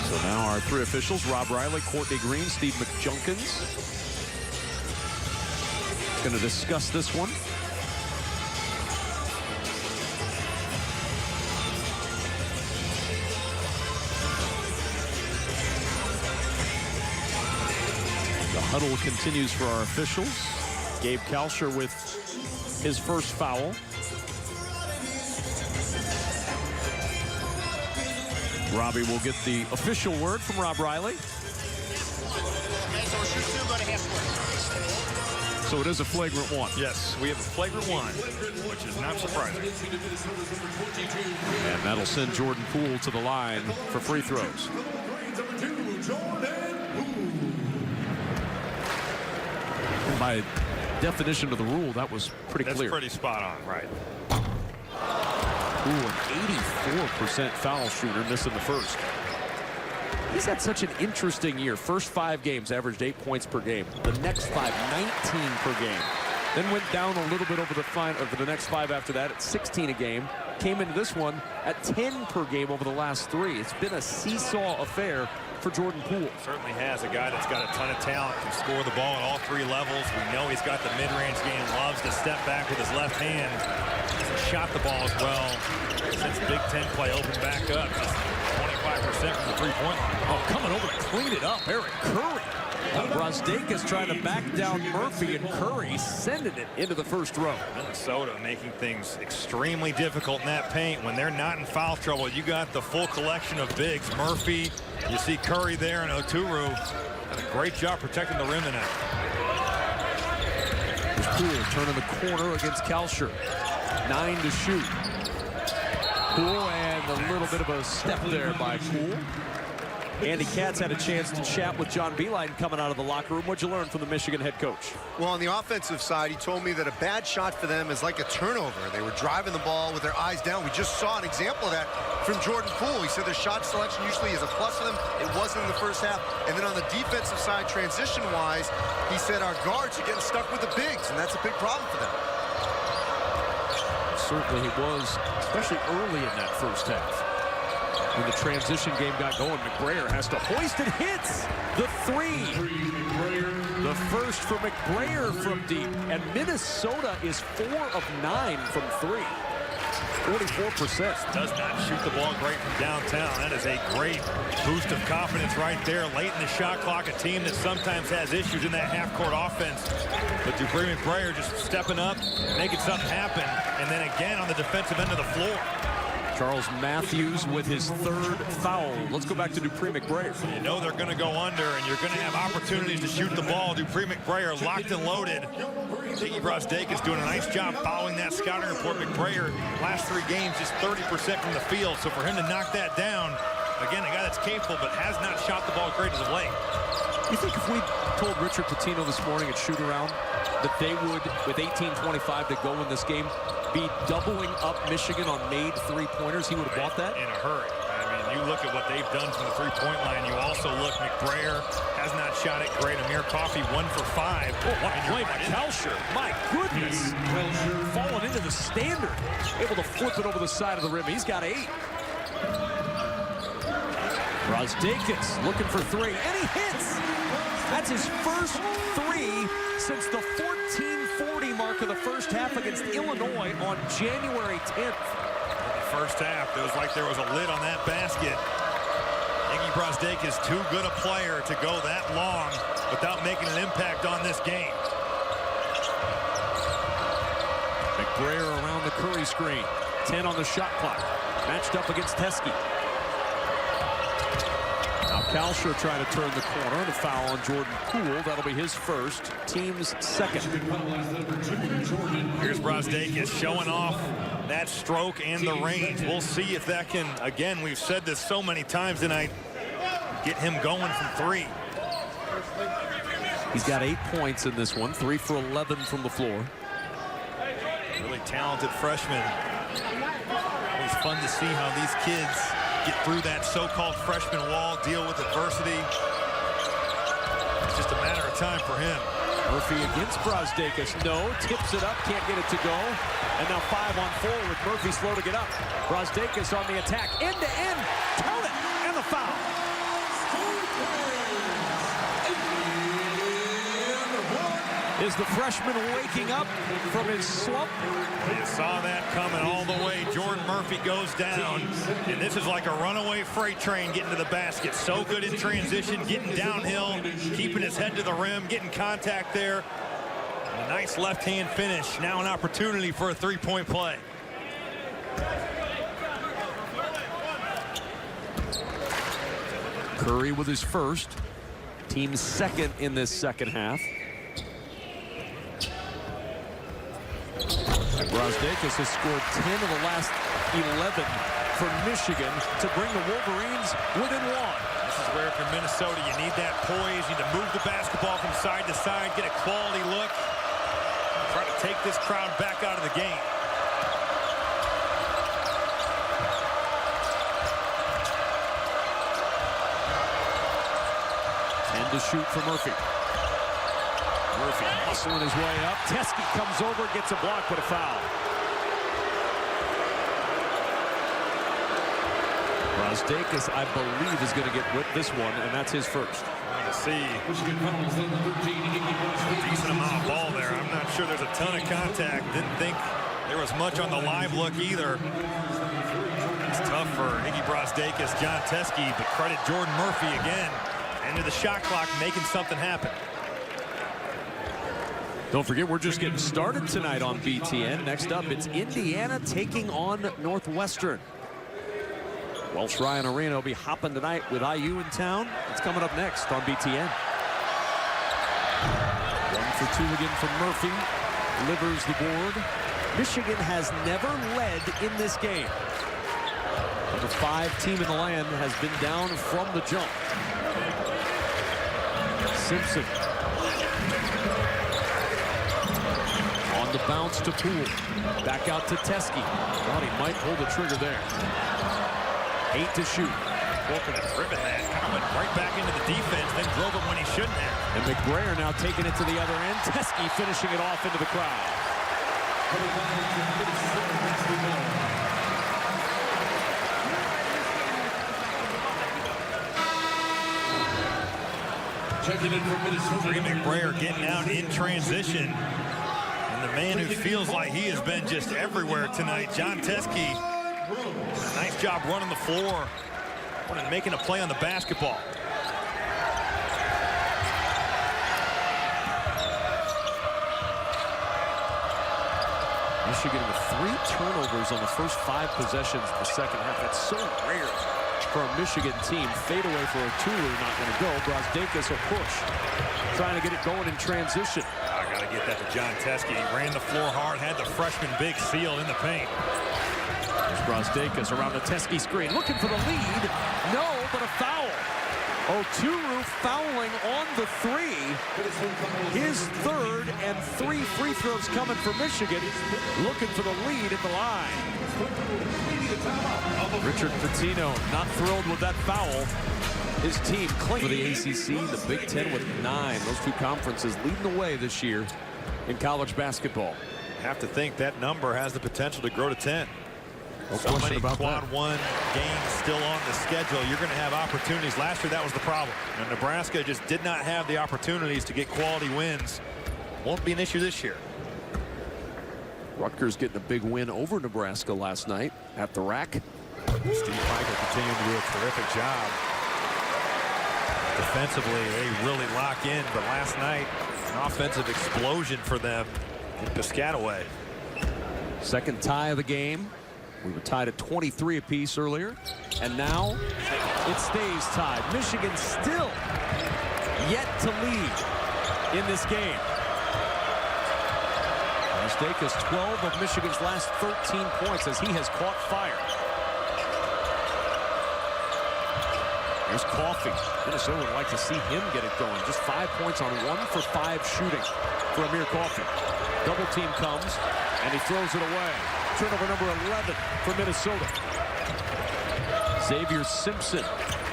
So now our three officials, Rob Riley, Courtney Green, Steve McJunkins, going to discuss this one. The huddle continues for our officials. Gabe Kalsher with his first foul. Robbie will get the official word from Rob Riley. So it is a flagrant one. Yes, we have a flagrant one, which is not surprising. And that'll send Jordan Poole to the line for free throws. And by definition of the rule, that was pretty clear. That's pretty spot on, right? Ooh, an 84% foul shooter, missing the first. He's had such an interesting year. First 5 games averaged 8 points per game. The next 5, 19 per game. Then went down a little bit over the next 5 after that at 16 a game. Came into this one at 10 per game over the last 3. It's been a seesaw affair for Jordan Poole. Certainly has a guy that's got a ton of talent, can score the ball at all 3 levels. We know he's got the mid-range game, loves to step back with his left hand. He's shot the ball as well. Since Big Ten play opened back up, just 25% from the three-point line. Oh, coming over to clean it up, Eric Curry. Brosdakis trying to back down Murphy, and Curry sending it into the first row. Minnesota making things extremely difficult in that paint. When they're not in foul trouble, you got the full collection of bigs. Murphy, you see Curry there, and Oturu. Done a great job protecting the rim tonight. Poole turning the corner against Kalsher. 9 to shoot. Poole, and a little bit of a step there by Poole. Andy Katz had a chance to chat with John Beilein coming out of the locker room. What'd you learn from the Michigan head coach? Well, on the offensive side, he told me that a bad shot for them is like a turnover. They were driving the ball with their eyes down. We just saw an example of that from Jordan Poole. He said their shot selection usually is a plus for them. It wasn't in the first half. And then on the defensive side, transition-wise, he said our guards are getting stuck with the bigs, and that's a big problem for them. Certainly it was, especially early in that first half. When the transition game got going, McBrayer has to hoist and hits the 3. The first for McBrayer from deep. And Minnesota is 4 of 9 from 3. 44%. Does not shoot the ball great from downtown. That is a great boost of confidence right there. Late in the shot clock, a team that sometimes has issues in that half-court offense. But Dupree McBrayer just stepping up, making something happen. And then again on the defensive end of the floor. Charles Matthews with his 3rd foul. Let's go back to Dupree McBrayer. You know they're going to go under, and you're going to have opportunities to shoot the ball. Dupree McBrayer locked and loaded. Iggy Brosdakis doing a nice job following that scouting report. McBrayer, last 3 games, just 30% from the field. So for him to knock that down, again, a guy that's capable but has not shot the ball great as of late. You think if we told Richard Pitino this morning at shoot-around that they would, with 18:25 to go in this game, be doubling up Michigan on made 3-pointers, he would have bought that? In a hurry. I mean, you look at what they've done from the 3-point line. You also look, McBrayer has not shot it great. Amir Coffey 1 for 5. Oh, what a play by Kalsher. My goodness. Falling into the standard. Able to flip it over the side of the rim. He's got 8. Brosdakis looking for 3, and he hits. That's his first 3 since the 14:40 mark of the first half against Illinois on January 10th. In the first half, it was like there was a lid on that basket. Iggy Brosdakis, too good a player to go that long without making an impact on this game. McBrayer around the Curry screen. 10 on the shot clock. Matched up against Teskey. Kalsher trying to turn the corner and a foul on Jordan Poole. That'll be his first, team's second. Here's Brosdakis showing off that stroke and the range. We'll see if that can, again, we've said this so many times tonight, get him going from three. He's got 8 points in this one, 3 for 11 from the floor. Really talented freshman. Always fun to see how these kids get through that so-called freshman wall, deal with adversity. It's just a matter of time for him. Murphy against Brosdakis. No, tips it up, can't get it to go. And now 5 on 4 with Murphy slow to get up. Brosdakis on the attack, end to end. Count it, and the foul. Is the freshman waking up from his slump? You saw that coming all the way. Jordan Murphy goes down, and this is like a runaway freight train getting to the basket. So good in transition, getting downhill, keeping his head to the rim, getting contact there. A nice left-hand finish. Now an opportunity for a three-point play. Curry with his first. Team's second in this second half. Brosdakis has scored 10 of the last 11 for Michigan to bring the Wolverines within 1. This is where if you're Minnesota, you need that poise. You need to move the basketball from side to side, get a quality look. Try to take this crowd back out of the game. And to shoot for Murphy. Murphy hustling his way up. Teskey comes over, gets a block, but a foul. Brosdakis, I believe, is going to get with this one, and that's his first. To see a decent amount of ball there. I'm not sure there's a ton of contact. Didn't think there was much on the live look either. It's tough for Iggy Brosdakis, John Teskey, but credit Jordan Murphy again. End of the shot clock, making something happen. Don't forget, we're just getting started tonight on BTN. Next up, it's Indiana taking on Northwestern. Welsh Ryan Arena will be hopping tonight with IU in town. It's coming up next on BTN. 1 for 2 again from Murphy. Delivers the board. Michigan has never led in this game. Number 5 team in the land has been down from the jump. Simpson. On the bounce to Poole. Back out to Teskey. Thought he might pull the trigger there. 8 to shoot. Walking and driven that. Went right back into the defense, then drove it when he shouldn't have. And McBrayer now taking it to the other end. Teskey finishing it off into the crowd. McBrayer getting out in transition. And the man who feels like he has been just everywhere tonight, John Teskey. Nice job running the floor and making a play on the basketball. Michigan with 3 turnovers on the first 5 possessions of the second half. That's so rare for a Michigan team. Fade away for a two-er, not going to go. Brosdakis will push. Trying to get it going in transition. I got to get that to John Teskey. He ran the floor hard, had the freshman big seal in the paint. There's Brosdakis around the Teskey screen. Looking for the lead. No, but a foul. Oturu fouling on the 3. His third and 3 free throws coming for Michigan. Looking for the lead at the line. Richard Pitino not thrilled with that foul. His team clinging for the ACC, the Big Ten with 9. Those 2 conferences leading the way this year in college basketball. Have to think that number has the potential to grow to 10. No So question many about quad that. 1 games still on the schedule. You're going to have opportunities. Last year, that was the problem. And Nebraska just did not have the opportunities to get quality wins. Won't be an issue this year. Rutgers getting a big win over Nebraska last night at the rack. Steve Piker continuing to do a terrific job. Defensively, they really lock in. But last night, an offensive explosion for them in Piscataway. Second tie of the game. We were tied at 23 apiece earlier, and now it stays tied. Michigan still yet to lead in this game. Brazdeikis 12 of Michigan's last 13 points as he has caught fire. Here's Coffey. Minnesota would like to see him get it going. Just 5 points on 1 for 5 shooting for Amir Coffey. Double team comes, and he throws it away. Turnover number 11 for Minnesota. Xavier Simpson,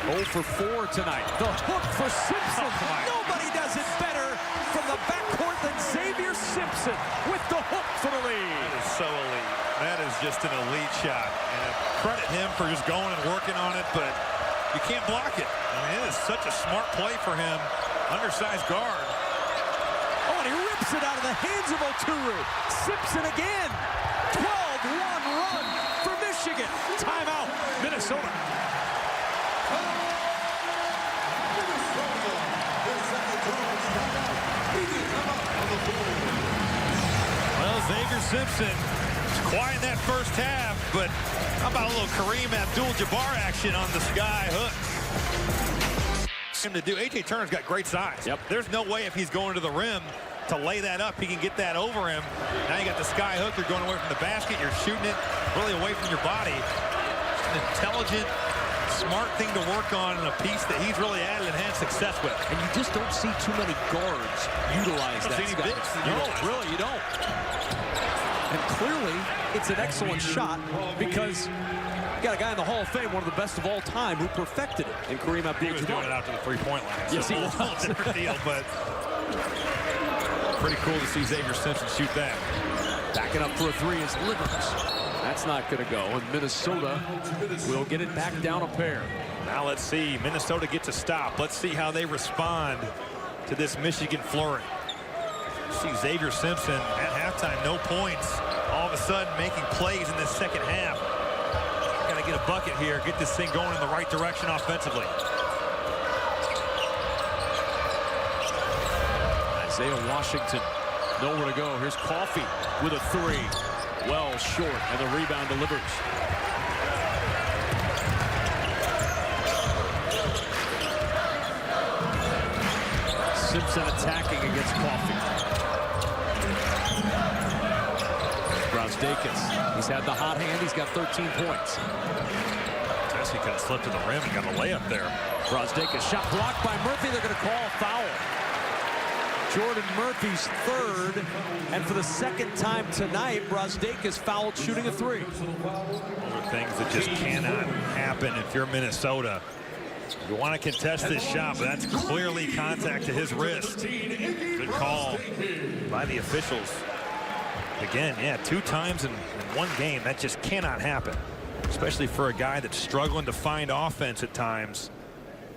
0 for 4 tonight. The hook for Simpson. Nobody does it better from the backcourt than Xavier Simpson with the hook for the lead. That is so elite. That is just an elite shot. And credit him for just going and working on it, but you can't block it. I mean, it is such a smart play for him. Undersized guard. Oh, and he rips it out of the hands of Oturu. Simpson again. 12-1 run for Michigan. Timeout, Minnesota. Well, Xavier Simpson is quiet in that first half, but how about a little Kareem Abdul-Jabbar action on the sky hook? Him to do. A.J. Turner's got great size. Yep. There's no way if he's going to the rim to lay that up, he can get that over him. Now you got the sky hook. You're going away from the basket. You're shooting it really away from your body. It's an intelligent, smart thing to work on and a piece that he's really added and had success with. And you just don't see too many guards utilize that. No, really, you don't. And clearly, it's an excellent shot because you got a guy in the Hall of Fame, one of the best of all time, who perfected it in Kareem Abdul-Jabbar. He was doing it out to the three-point line. So yes, he was. A little different deal, but pretty cool to see Xavier Simpson shoot that. Backing up for a three is Livers. That's not going to go, and Minnesota will get it back down a pair. Now let's see. Minnesota gets a stop. Let's see how they respond to this Michigan flurry. See Xavier Simpson at halftime, no points. All of a sudden making plays in this second half. Got to get a bucket here, get this thing going in the right direction offensively. Isaiah Washington, nowhere to go. Here's Coffey with a three. Well short, and the rebound delivers. Simpson attacking against Coffey. Brazdeikis, he's had the hot hand. He's got 13 points. Guess he could have slipped to the rim and got a layup there. Brazdeikis, shot blocked by Murphy. They're going to call a foul. Jordan Murphy's third, and for the second time tonight, Brazdeikis fouled shooting a three. Those are things that just cannot happen if you're Minnesota. You want to contest this shot, but that's clearly contact to his wrist. Good call by the officials. Again, yeah, 2 times in one game. That just cannot happen, especially for a guy that's struggling to find offense at times.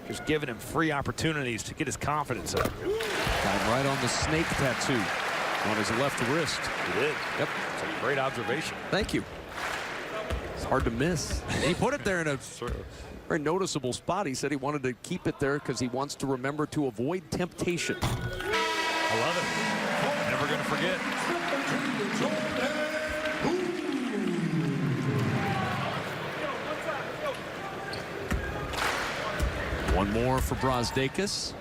Just giving him free opportunities to get his confidence up. Got him right on the snake tattoo on his left wrist. He did. Yep. It's a great observation. Thank you. It's hard to miss. He put it there in a very noticeable spot. He said he wanted to keep it there because he wants to remember to avoid temptation. I love it. Never going to forget. One more for Brazdeikis.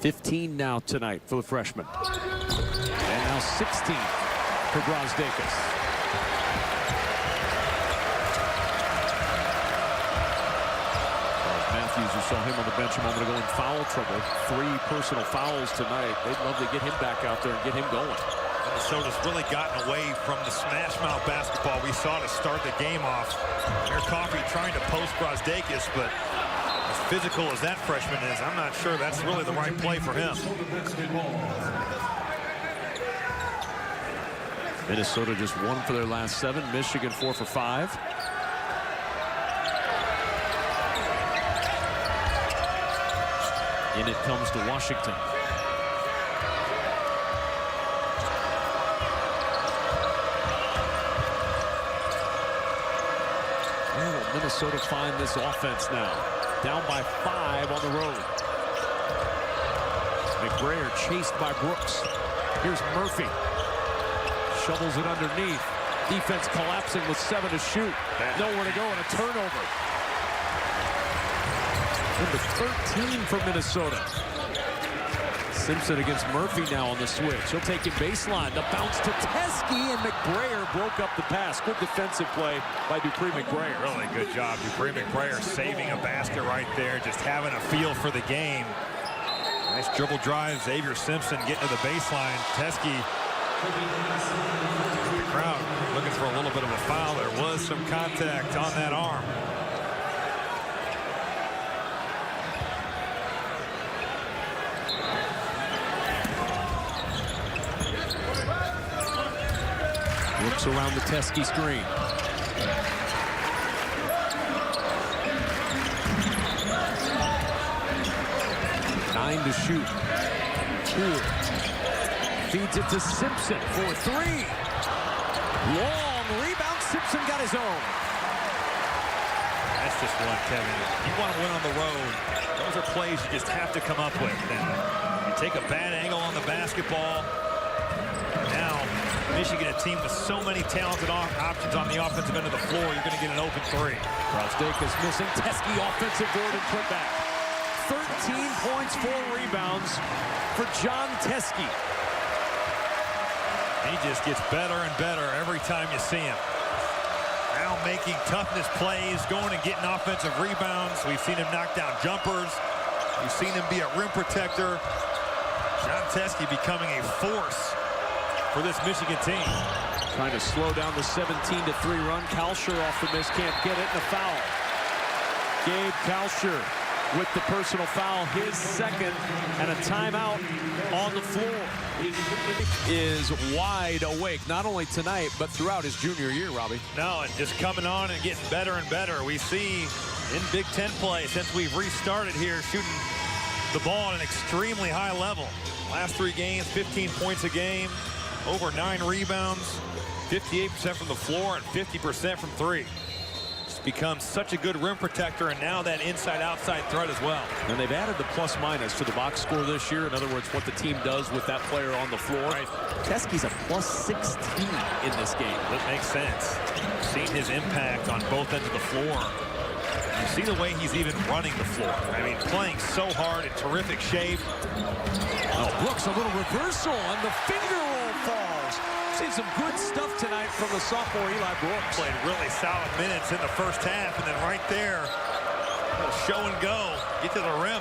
15 now tonight for the freshman. And now 16 for Brazdeikis. Matthews, you saw him on the bench a moment ago in foul trouble. 3 personal fouls tonight. They'd love to get him back out there and get him going. Minnesota's really gotten away from the smash mouth basketball we saw to start the game off. Amir Coffey trying to post Brazdeikis, but as physical as that freshman is, I'm not sure that's really the right play for him. Minnesota just 1 for their last 7. Michigan 4 for 5. In it comes to Washington. Minnesota find this offense now. Down by 5 on the road. McBrayer chased by Brooks. Here's Murphy. Shovels it underneath. Defense collapsing with 7 to shoot. Nowhere to go and a turnover. Number 13 for Minnesota. Simpson against Murphy now on the switch. He'll take it baseline. The bounce to Teske, and McBrayer broke up the pass. Good defensive play by Dupree McBrayer. Really good job. Dupree McBrayer saving a basket right there, just having a feel for the game. Nice dribble drive. Xavier Simpson getting to the baseline. Teske. The crowd looking for a little bit of a foul. There was some contact on that arm. Looks around the Teske screen. Nine to shoot. Poole feeds it to Simpson for 3. Long rebound. Simpson got his own. That's just one, Kevin. You want to win on the road. Those are plays you just have to come up with. And you take a bad angle on the basketball. Now, Michigan, a team with so many talented options on the offensive end of the floor, you're going to get an open 3. Brosdakis missing. Teske offensive board and put back. 13 points, 4 rebounds for John Teske. He just gets better and better every time you see him. Now making toughness plays, going and getting offensive rebounds. We've seen him knock down jumpers. We've seen him be a rim protector. John Teske becoming a force for this Michigan team. Trying to slow down the 17-3 run. Kalsher off the miss, can't get it, and a foul. Gabe Kalsher with the personal foul, his second, and a timeout on the floor. Is wide awake, not only tonight, but throughout his junior year, Robbie. No, and just coming on and getting better and better. We see in Big Ten play, since we've restarted here, shooting the ball at an extremely high level. Last 3 games, 15 points a game, over 9 rebounds, 58% from the floor and 50% from 3. It's become such a good rim protector, and now that inside-outside threat as well. And they've added the plus-minus to the box score this year. In other words, what the team does with that player on the floor. Right. Teske's a plus 16 in this game. That makes sense. Seen his impact on both ends of the floor. You see the way he's even running the floor. I mean, playing so hard, in terrific shape. Oh, Brooks, a little reversal, and the finger roll falls. Seen some good stuff tonight from the sophomore Eli Brooks. Played really solid minutes in the first half, and then right there, show and go, get to the rim.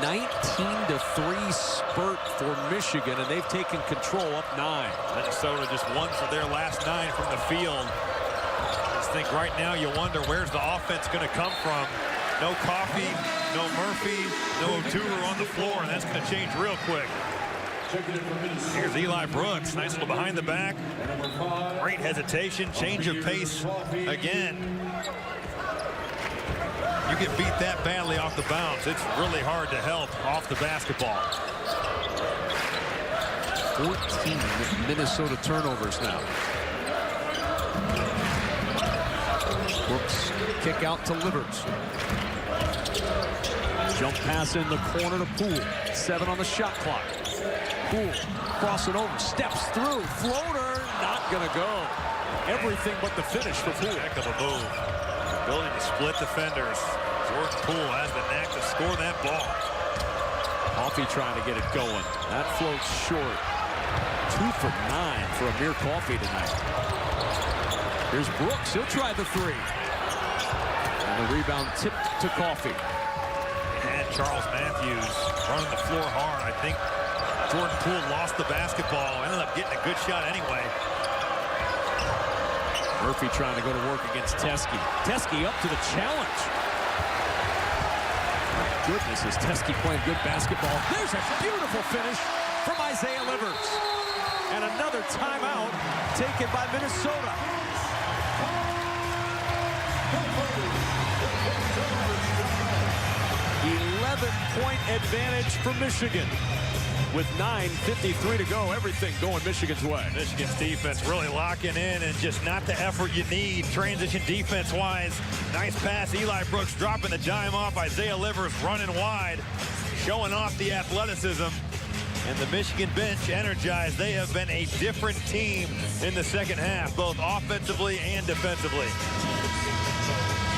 19-3 spurt for Michigan, and they've taken control up 9. Minnesota just won for their last 9 from the field. I just think right now you wonder where's the offense going to come from. No Coffey, no Murphy, no Tudor on the floor, and that's going to change real quick. Here's Eli Brooks, nice little behind the back. Great hesitation, change of pace again. You get beat that badly off the bounce, it's really hard to help off the basketball. 14 Minnesota turnovers now. Brooks kick out to Livers. Jump pass in the corner to Poole. 7 on the shot clock. Poole crossing over, steps through, floater, not gonna go. Everything but the finish for Poole. Heck of a move. Ability to split defenders. Jordan Poole has the knack to score that ball. Coffey trying to get it going. That floats short. 2 for 9 for Amir Coffey tonight. Here's Brooks, he'll try the 3. And the rebound tipped to Coffey. And Charles Matthews running the floor hard. I think Jordan Poole lost the basketball, ended up getting a good shot anyway. Murphy trying to go to work against Teske. Teske up to the challenge. My goodness, is Teske playing good basketball. There's a beautiful finish from Isaiah Livers. And another timeout taken by Minnesota. 11-point advantage for Michigan. With 9:53 to go, everything going Michigan's way. Michigan's defense really locking in, and just not the effort you need transition defense-wise. Nice pass, Eli Brooks dropping the dime off. Isaiah Livers running wide, showing off the athleticism. And the Michigan bench energized. They have been a different team in the second half, both offensively and defensively.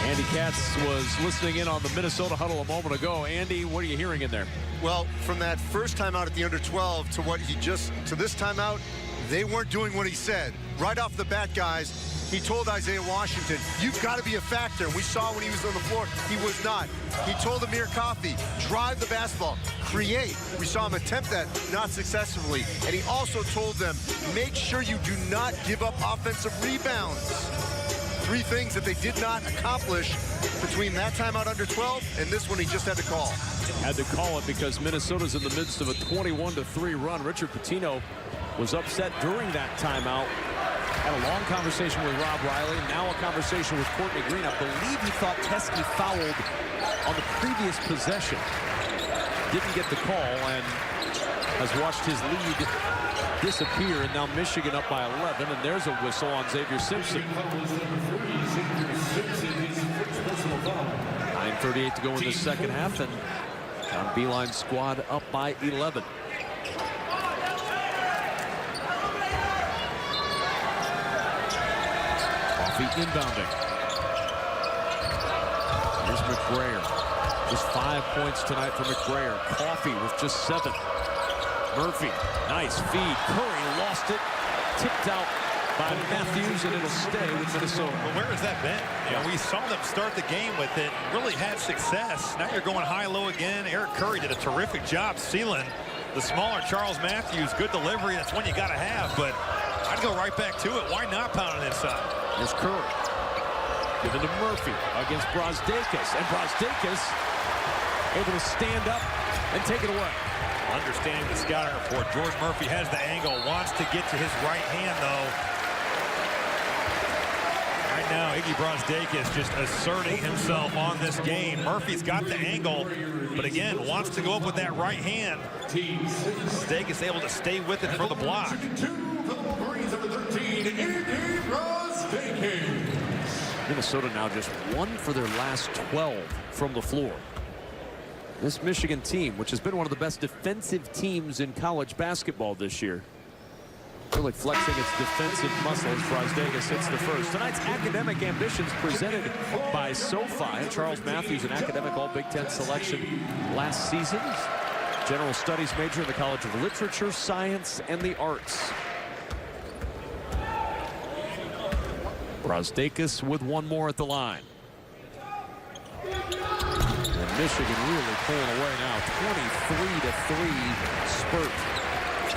Andy Katz was listening in on the Minnesota huddle a moment ago. Andy, what are you hearing in there? Well, from that first timeout at the under 12 to what he just, to this timeout, they weren't doing what he said. Right off the bat, guys, he told Isaiah Washington, you've got to be a factor. We saw when he was on the floor, he was not. He told Amir Coffey, drive the basketball, create. We saw him attempt that, not successfully. And he also told them, make sure you do not give up offensive rebounds. Three things that they did not accomplish between that timeout under 12 and this one he just had to call. Had to call it because Minnesota's in the midst of a 21-3 run. Richard Pitino was upset during that timeout. Had a long conversation with Rob Riley, now a conversation with Courtney Green. I believe he thought Teske fouled on the previous possession. Didn't get the call and has watched his lead disappear, and now Michigan up by 11, and there's a whistle on Xavier Simpson. 9:38 to go in the second half, and John Beilein's squad up by 11. Coffey inbounding. Here's McBrayer. Just 5 points tonight for McBrayer. Coffey with just 7. Murphy, nice feed. Curry lost it. Tipped out by Matthews, and it'll stay with Minnesota. Well, where has that been? You know, we saw them start the game with it, really had success. Now you're going high-low again. Eric Curry did a terrific job sealing the smaller Charles Matthews. Good delivery. That's one you got to have, but I'd go right back to it. Why not pound it inside? Here's Curry. Given to Murphy against Brosdakis, and Brosdakis able to stand up and take it away. Understanding the scouting report, George Murphy has the angle, wants to get to his right hand, though. Right now, Iggy Brosdakis just asserting himself on this game. Murphy's got the angle, but again, wants to go up with that right hand. Brosdakis able to stay with it for the block. Minnesota now just 1 for their last 12 from the floor. This Michigan team, which has been one of the best defensive teams in college basketball this year, really flexing its defensive muscles. Brosdakis hits the first. Tonight's Academic Ambitions presented by SoFi. Charles Matthews, an academic All-Big Ten selection last season. General Studies major in the College of Literature, Science, and the Arts. Brosdakis with one more at the line. Michigan really pulling away now. 23-3 spurt.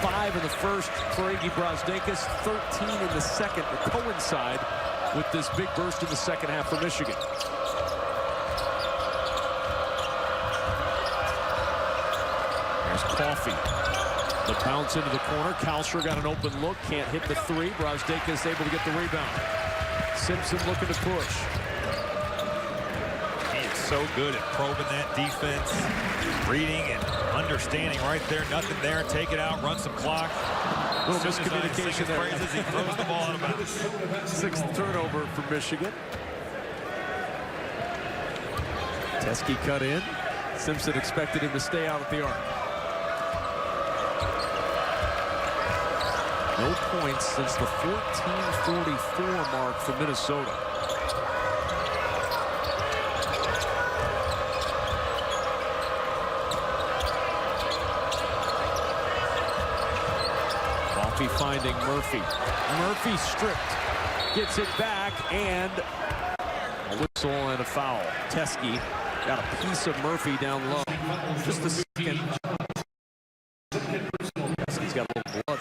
5 in the first for Iggy Brosdakis, 13 in the second to coincide with this big burst in the second half for Michigan. There's Coffey. The bounce into the corner. Kalsher got an open look, can't hit the 3. Brosdakis able to get the rebound. Simpson looking to push. So good at probing that defense, reading and understanding right there. Nothing there. Take it out, run some clock. Little miscommunication there. Phrases, he throws the ball out of bounds. 6th turnover for Michigan. Teske cut in. Simpson expected him to stay out at the arc. No points since the 14:44 mark for Minnesota. Finding Murphy. Murphy stripped. Gets it back, and a whistle and a foul. Teske got a piece of Murphy down low. Just a second. He's got a little blood.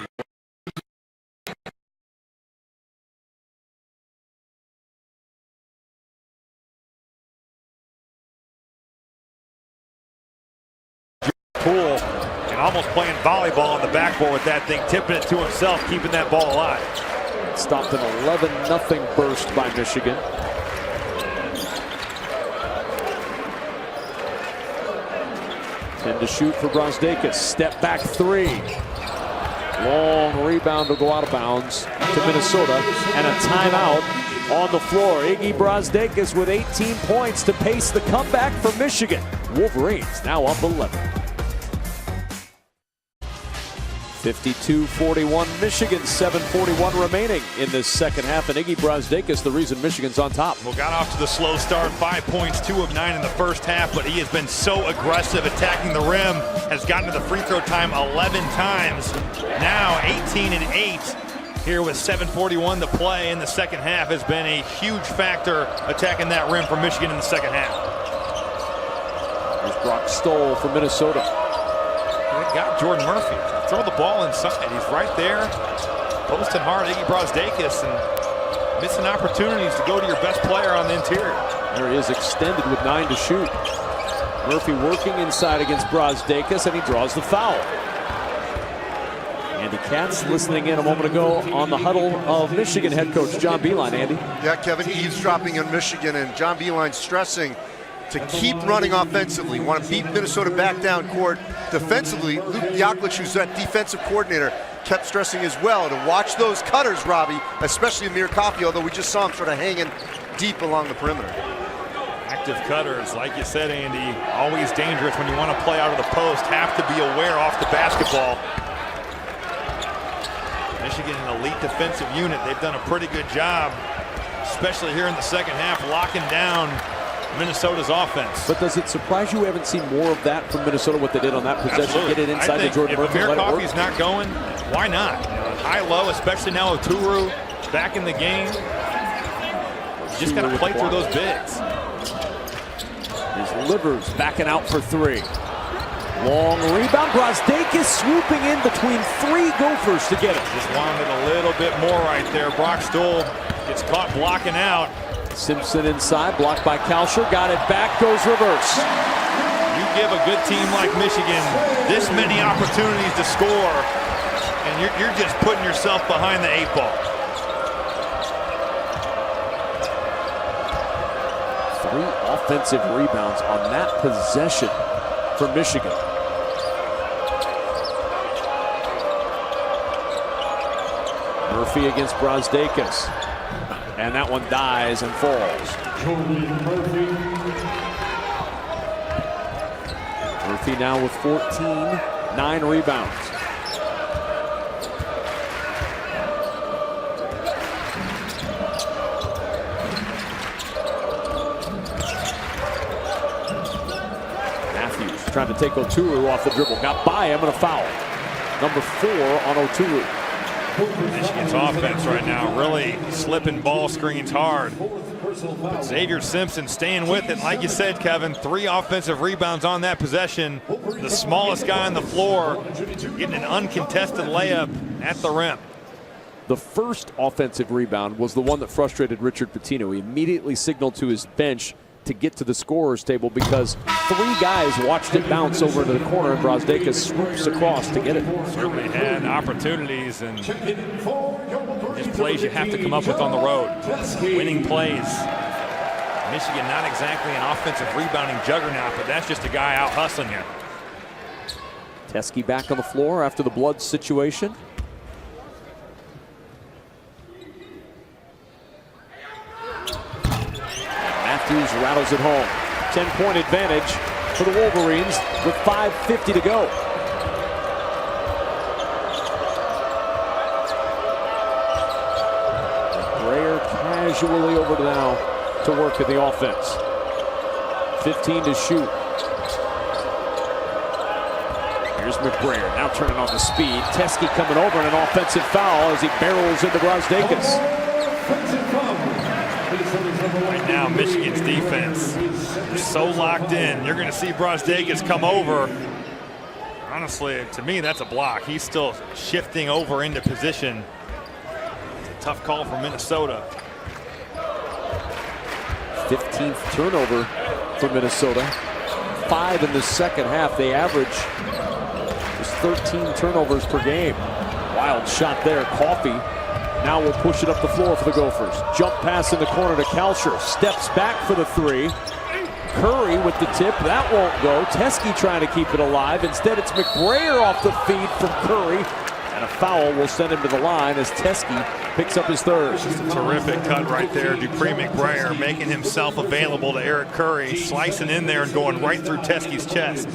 Poole and almost playing volleyball on the backboard with that thing, tipping it to himself, keeping that ball alive. Stopped an 11-0 burst by Michigan. And to shoot for Brosdakis. Step back 3. Long rebound to go out of bounds to Minnesota. And a timeout on the floor. Iggy Brosdakis with 18 points to pace the comeback for Michigan. Wolverines now up 11. 52-41 Michigan, 7:41 remaining in this second half, and Iggy Brazdeikis the reason Michigan's on top. Well, got off to the slow start, 5 points, 2 of 9 in the first half, but he has been so aggressive attacking the rim, has gotten to the free throw time 11 times. Now 18 and 8 here with 7:41 to play in the second half, has been a huge factor attacking that rim for Michigan in the second half. There's Brock Stoll for Minnesota. They got Jordan Murphy. Throw the ball inside. He's right there, posting hard. Iggy Brazdeikis and missing opportunities to go to your best player on the interior. There he is, extended with 9 to shoot. Murphy working inside against Brazdeikis, and he draws the foul. Andy Katz listening in a moment ago on the huddle of Michigan head coach John Beilein. Andy? Yeah, Kevin, eavesdropping on Michigan, and John Beilein stressing to keep running offensively. Want to beat Minnesota back down court. Defensively, Luke Yaklich, who's that defensive coordinator, kept stressing as well to watch those cutters, Robbie, especially Amir Coffey, although we just saw him sort of hanging deep along the perimeter. Active cutters, like you said, Andy, always dangerous when you want to play out of the post. Have to be aware off the basketball. Michigan, an elite defensive unit. They've done a pretty good job, especially here in the second half, locking down Minnesota's offense. But does it surprise you we haven't seen more of that from Minnesota, what they did on that possession? Absolutely. Get it inside to Jordan Murphy and let it work? If Amir Coffey's not going, why not? High-low, especially now with Oturu back in the game. You just got to play through those bigs. His Livers backing out for 3. Long rebound. Brazdeikis swooping in between 3 Gophers to get it. Just wanted a little bit more right there. Brock Stoll gets caught blocking out. Simpson inside, blocked by Kalsher, got it back, goes reverse. You give a good team like Michigan this many opportunities to score, and you're just putting yourself behind the 8 ball. 3 offensive rebounds on that possession for Michigan. Murphy against Brazdeikis. And that one dies and falls. Murphy now with 14, 9 rebounds. Matthews trying to take Oturu off the dribble. Got by him and a foul. Number 4 on Oturu. Michigan's offense right now really slipping ball screens hard. But Xavier Simpson staying with it. Like you said, Kevin, 3 offensive rebounds on that possession. The smallest guy on the floor getting an uncontested layup at the rim. The first offensive rebound was the one that frustrated Richard Pitino. He immediately signaled to his bench to get to the scorer's table because 3 guys watched it bounce over into the corner, and Brazdeikis swoops across to get it. Certainly had opportunities, and just plays you have to come up with on the road. Winning plays. Michigan not exactly an offensive rebounding juggernaut, but that's just a guy out hustling you. Teske back on the floor after the blood situation. Matthews rattles it home. 10-point advantage for the Wolverines with 5:50 to go. Breyer casually over now to work at the offense. 15 to shoot. Here's McBrayer now turning on the speed. Teske coming over and an offensive foul as he barrels into Brazdeikis. Right now, Michigan's defense is so locked in. You're going to see Brazdeikis come over. Honestly, to me, that's a block. He's still shifting over into position. Tough call for Minnesota. 15th turnover for Minnesota. 5 in the second half. They average just 13 turnovers per game. Wild shot there. Coffey now will push it up the floor for the Gophers. Jump pass in the corner to Kalsher. Steps back for the 3. Curry with the tip. That won't go. Teske trying to keep it alive. Instead, it's McBrayer off the feed from Curry. And a foul will send him to the line as Teske picks up his 3rd. Just a terrific cut right there. Dupree McBrayer making himself available to Eric Curry, slicing in there and going right through Teske's chest.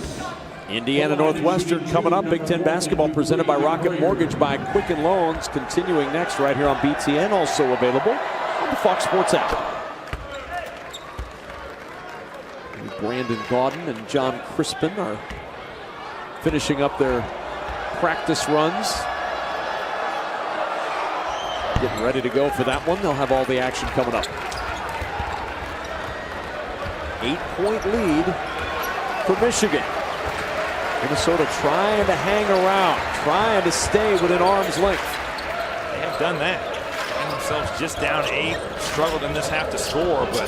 Indiana Northwestern coming up. Big Ten basketball presented by Rocket Mortgage by Quicken Loans. Continuing next right here on BTN. Also available on the Fox Sports app. Brandon Gaudin and John Crispin are finishing up their practice runs. Getting ready to go for that one. They'll have all the action coming up. 8-point lead for Michigan. Minnesota trying to hang around, trying to stay within arm's length. They have done that. Find themselves just down 8. Struggled in this half to score, but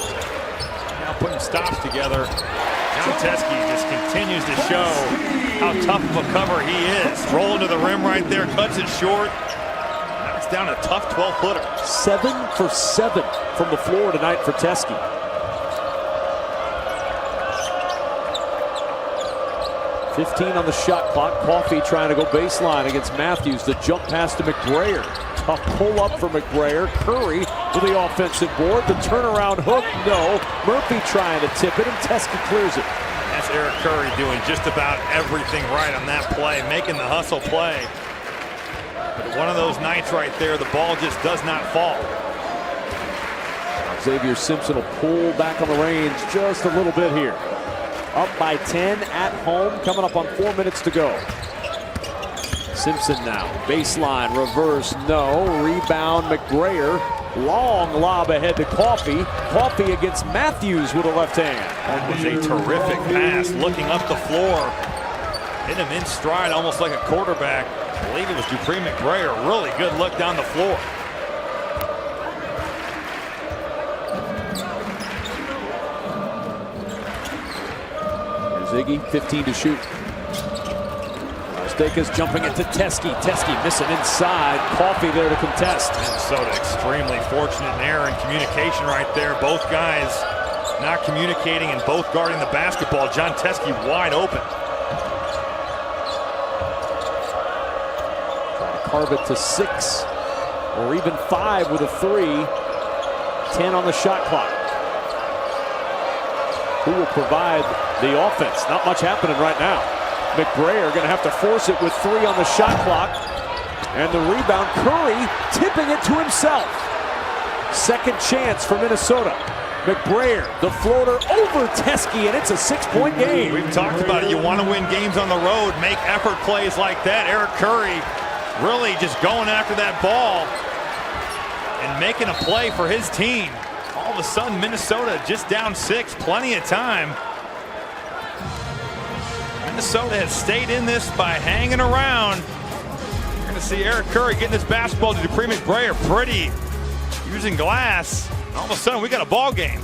now putting stops together. John Teske just continues to show how tough of a cover he is. Rolling to the rim right there, cuts it short. Now it's down a tough 12-footer. 7 for 7 from the floor tonight for Teske. .15 on the shot clock. Coffey trying to go baseline against Matthews. The jump pass to McBrayer. Tough pull up for McBrayer. Curry with the offensive board. The turnaround hook, no. Murphy trying to tip it, and Teske clears it. That's Eric Curry doing just about everything right on that play, making the hustle play. But one of those nights right there, the ball just does not fall. Xavier Simpson will pull back on the range just a little bit here. Up by 10 at home, coming up on 4 minutes to go. Simpson now, baseline, reverse, no. Rebound, McBrayer. Long lob ahead to Coffey. Coffey against Matthews with a left hand. That was a terrific pass, looking up the floor. Hit him in stride, almost like a quarterback. I believe it was Dupree McBrayer. Really good look down the floor. Ziggy, 15 to shoot. Stekas jumping it to Teske. Teske missing inside. Coffey there to contest. Minnesota extremely fortunate in error and communication right there. Both guys not communicating and both guarding the basketball. John Teske wide open. Trying to carve it to 6 or even 5 with a 3. 10 on the shot clock. Who will provide the offense? Not much happening right now. McBrayer going to have to force it with 3 on the shot clock. And the rebound, Curry tipping it to himself. Second chance for Minnesota. McBrayer, the floater over Teske, and it's a 6-point game. We've talked about it. You want to win games on the road, make effort plays like that. Eric Curry really just going after that ball and making a play for his team. All of a sudden, Minnesota just down 6, plenty of time. Minnesota has stayed in this by hanging around. You're going to see Eric Curry getting this basketball to Dupree McBrayer. Pretty using glass. All of a sudden, we got a ball game.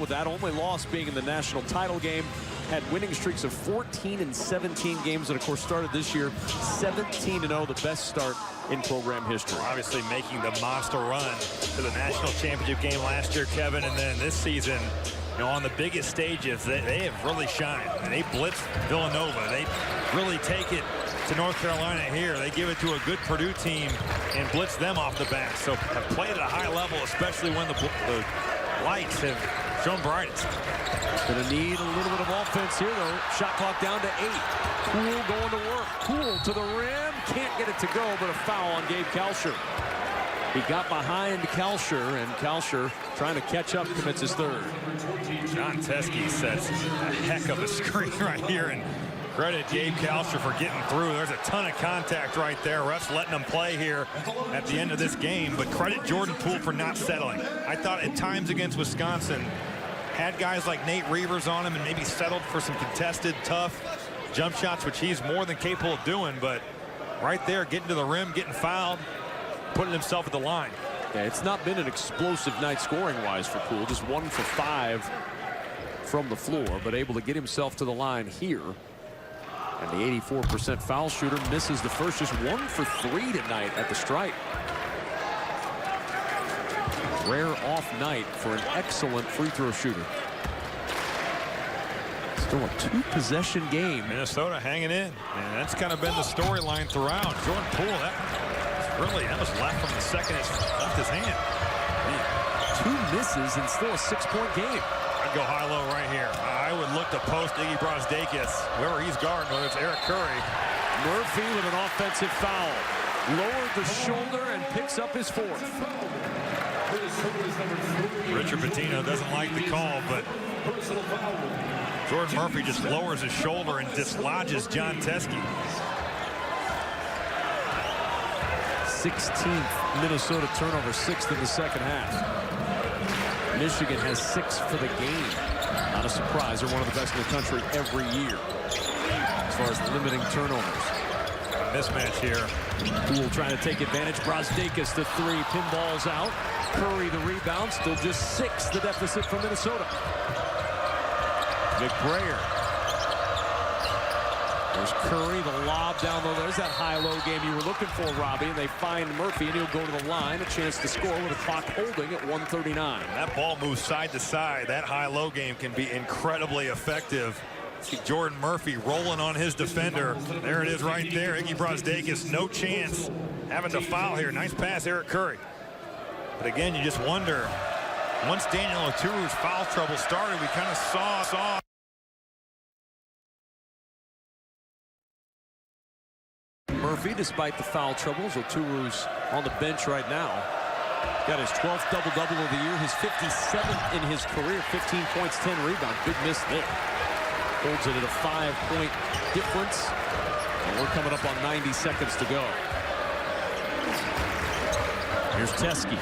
With that only loss being in the national title game, had winning streaks of 14 and 17 games, and of course started this year 17-0, the best start in program history. Obviously making the monster run to the national championship game last year, Kevin, and then this season, you know, on the biggest stages, they have really shined. And they blitz Villanova. They really take it to North Carolina here. They give it to a good Purdue team and blitz them off the back. So have played at a high level, especially when the lights have shown brightest. Going to need a little bit of offense here, though. Shot clock down to 8. Poole going to work. Poole to the rim. Can't get it to go, but a foul on Gabe Kalsher. He got behind Kalsher, and Kalsher trying to catch up, commits his 3rd. John Teske sets a heck of a screen right here, and credit Gabe Kalsher for getting through. There's a ton of contact right there. Refs letting them play here at the end of this game, but credit Jordan Poole for not settling. I thought at times against Wisconsin, had guys like Nate Reavers on him and maybe settled for some contested, tough jump shots, which he's more than capable of doing, but right there, getting to the rim, getting fouled, putting himself at the line. Yeah, it's not been an explosive night scoring-wise for Poole. Just 1 for 5 from the floor, but able to get himself to the line here. And the 84% foul shooter misses the first, just 1 for 3 tonight at the stripe. Rare off night for an excellent free throw shooter. Still a 2-possession game. Minnesota hanging in, and that's kind of been the storyline throughout. Jordan Poole, that was left from the second. It's left his hand. Man, 2 misses and still a 6-point game. I'd go high-low right here. I would look to post Iggy Brazdeikis, whoever he's guarding, whether it's Eric Curry. Murphy with an offensive foul. Lowered the shoulder and picks up his fourth. Richard Pitino doesn't like the call, but Jordan Murphy just lowers his shoulder and dislodges John Teske. 16th Minnesota turnover, 6th in the second half. Michigan has 6 for the game. Not a surprise, they're one of the best in the country every year as far as limiting turnovers. Mismatch here. Poole trying to take advantage. Brazdeikis the 3, pinballs out. Curry the rebound, still just 6 the deficit for Minnesota. McBrayer. There's Curry, the lob down low. There's that high-low game you were looking for, Robbie, and they find Murphy, and he'll go to the line. A chance to score with the clock holding at 1:39. That ball moves side to side. That high-low game can be incredibly effective. See Jordan Murphy rolling on his defender. There it is right there. Iggy Brazdeikis, no chance having to foul here. Nice pass, Eric Curry. But again, you just wonder, once Daniel Oturu's foul trouble started, we kind of saw Murphy, despite the foul troubles, Oturu's on the bench right now. Got his 12th double-double of the year, his 57th in his career, 15 points, 10 rebounds. Big miss there. Holds it at a 5-point difference. And we're coming up on 90 seconds to go. Here's Teske.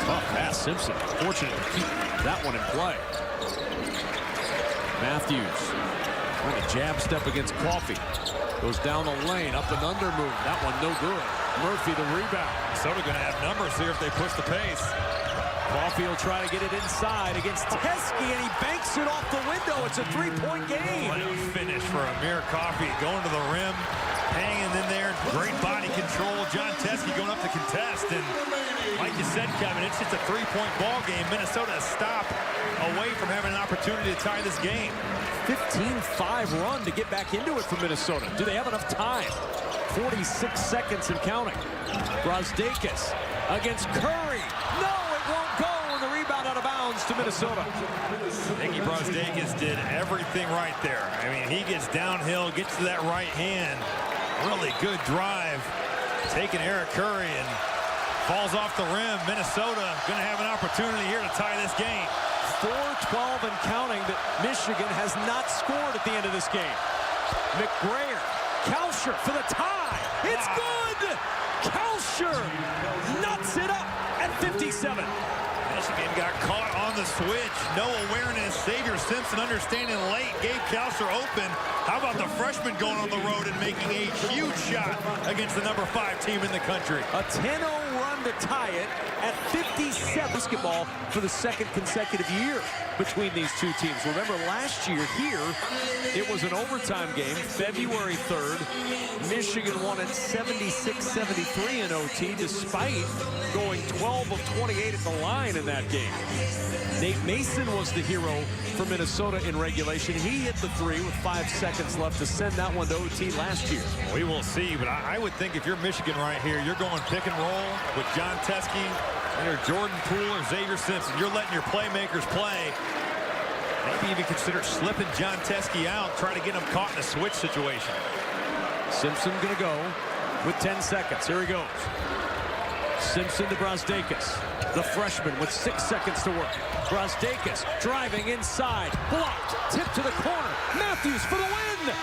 Tough pass, Simpson. Fortunate to keep that one in play. Matthews trying to jab step against Coffey. Goes down the lane, up and under move. That one no good. Murphy the rebound. Minnesota going to have numbers here if they push the pace. Coffey will try to get it inside against Teske, and he banks it off the window. It's a 3-point game. What a finish for Amir Coffey, going to the rim, hanging in there. Great body control. John Teske going up to contest. And like you said, Kevin, it's just a 3-point ball game. Minnesota a stop away from having an opportunity to tie this game. 15-5 run to get back into it for Minnesota. Do they have enough time? 46 seconds and counting. Brazdeikis against Curry. No, it won't go, and the rebound out of bounds to Minnesota. Iggy Brazdeikis did everything right there. I mean, he gets downhill, gets to that right hand. Really good drive. Taking Eric Curry and falls off the rim. Minnesota going to have an opportunity here to tie this game. 4-12 and counting, but Michigan has not scored at the end of this game. McBrayer, Kalsher for the tie. It's good! Kalsher nuts it up at 57. Michigan got caught on the switch. No awareness. Xavier Simpson understanding late. Gave Kalsher open. How about the freshman going on the road and making a huge shot against the number 5 team in the country? A 10-0 run to tie it at 57. Basketball for the second consecutive year between these two teams. Remember last year here, it was an overtime game, February 3rd. Michigan won at 76-73 in OT, despite going 12 of 28 at the line in that game. Nate Mason was the hero for Minnesota in regulation. He hit the 3 with 5 seconds left to send that one to OT last year. We will see, but I would think if you're Michigan right here, you're going pick and roll with John Teske, either Jordan Poole or Xavier Simpson. You're letting your playmakers play. Maybe even consider slipping John Teske out, try to get him caught in a switch situation. Simpson going to go with 10 seconds. Here he goes. Simpson to Brazdeikis. The freshman with 6 seconds to work. Brazdeikis driving inside. Blocked. Tip to the corner. Matthews for the win.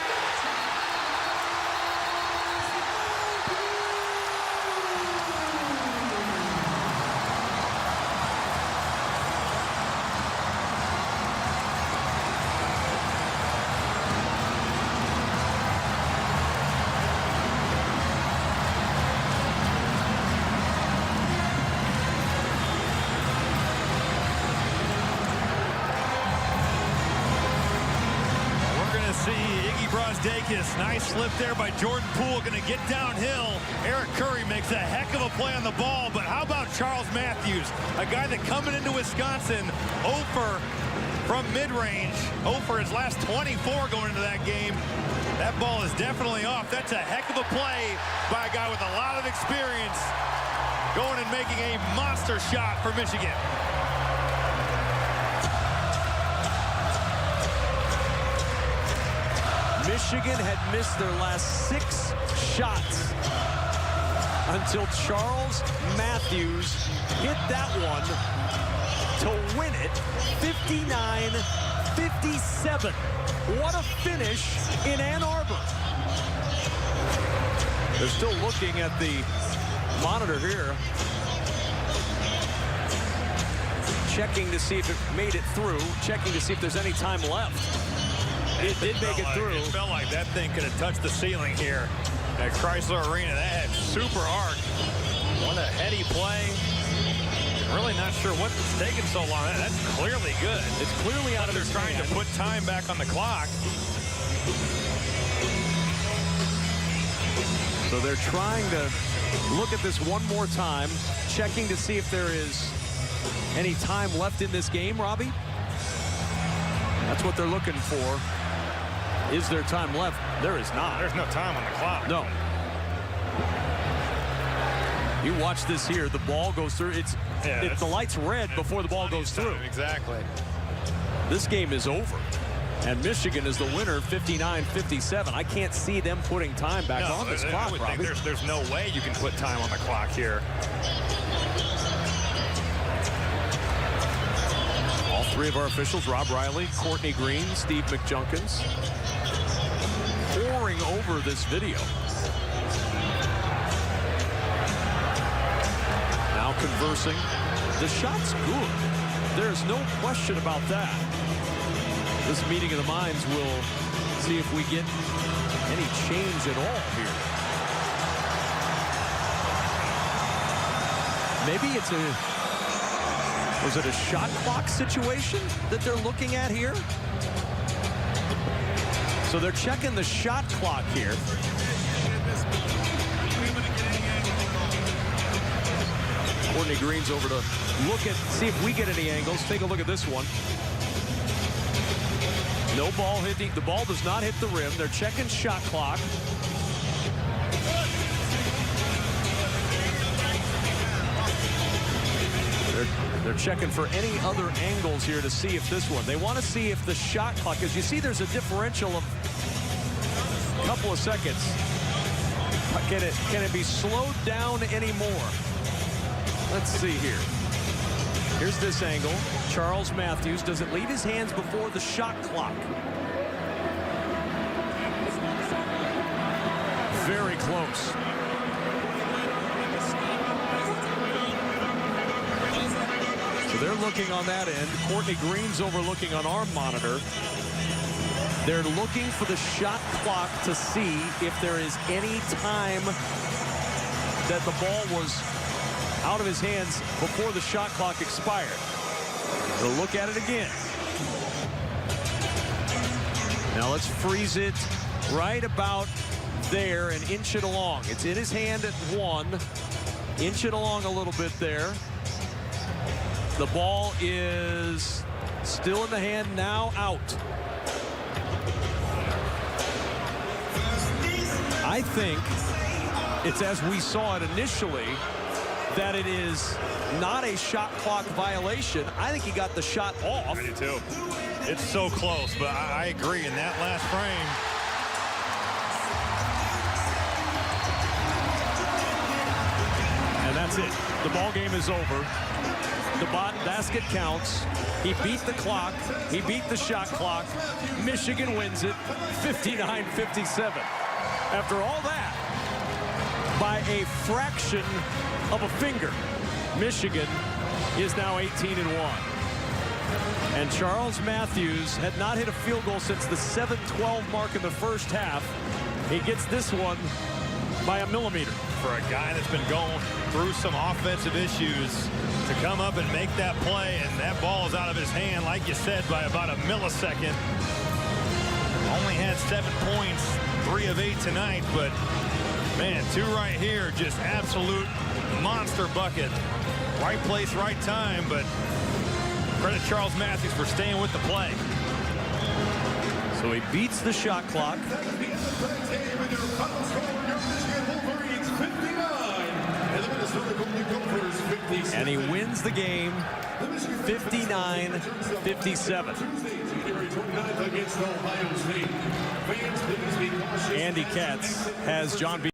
Nice slip there by Jordan Poole. Going to get downhill. Eric Curry makes a heck of a play on the ball. But how about Charles Matthews? A guy that coming into Wisconsin, 0 from mid-range. 0 for his last 24 going into that game. That ball is definitely off. That's a heck of a play by a guy with a lot of experience. Going and making a monster shot for Michigan. Michigan had missed their last 6 shots until Charles Matthews hit that one to win it 59-57. What a finish in Ann Arbor. They're still looking at the monitor here, checking to see if it made it through, checking to see if there's any time left. It did make it through. It felt like that thing could have touched the ceiling here at Chrysler Arena. That had super arc. What a heady play. Really not sure what's taking so long. That's clearly good. It's clearly out of They're his trying hand. to put time back on the clock. So they're trying to look at this one more time, checking to see if there is any time left in this game, Robbie. That's what they're looking for. Is there time left? There is not. There's no time on the clock. No. You watch this here. The ball goes through. The light's red before the ball goes through. Exactly. This game is over. And Michigan is the winner, 59-57. I can't see them putting time back on this clock, Robbie. There's no way you can put time on the clock here. All 3 of our officials, Rob Riley, Courtney Green, Steve McJunkins, poring over this video. Now conversing. The shot's good. There's no question about that. This meeting of the minds will see if we get any change at all here. Maybe it's was it a shot clock situation that they're looking at here? So they're checking the shot clock here. Courtney Green's over to look at, see if we get any angles. Take a look at this one. No ball hitting. The ball does not hit the rim. They're checking shot clock. They're checking for any other angles here to see if this one. They want to see if the shot clock, as you see, there's a differential of a couple of seconds. Can it be slowed down anymore? Let's see here. Here's this angle. Charles Matthews doesn't leave his hands before the shot clock. Very close. So they're looking on that end. Courtney Green's overlooking on our monitor. They're looking for the shot clock to see if there is any time that the ball was out of his hands before the shot clock expired. They'll look at it again. Now let's freeze it right about there and inch it along. It's in his hand at 1. Inch it along a little bit there. The ball is still in the hand, now out. I think it's as we saw it initially, that it is not a shot clock violation. I think he got the shot off. I do too. It's so close, but I agree in that last frame. And that's it. The ball game is over. The basket counts. He beat the clock. He beat the shot clock. Michigan wins it 59-57. After all that, by a fraction of a finger, Michigan is now 18-1. And Charles Matthews had not hit a field goal since the 7-12 mark in the first half. He gets this one by a millimeter. For a guy that's been going through some offensive issues, to come up and make that play, and that ball is out of his hand, like you said, by about a millisecond. Only had 7 points, 3 of 8 tonight, but man, 2 right here, just absolute monster bucket. Right place, right time, but credit Charles Matthews for staying with the play. So he beats the shot clock. And he wins the game 59-57. Andy Katz has John B.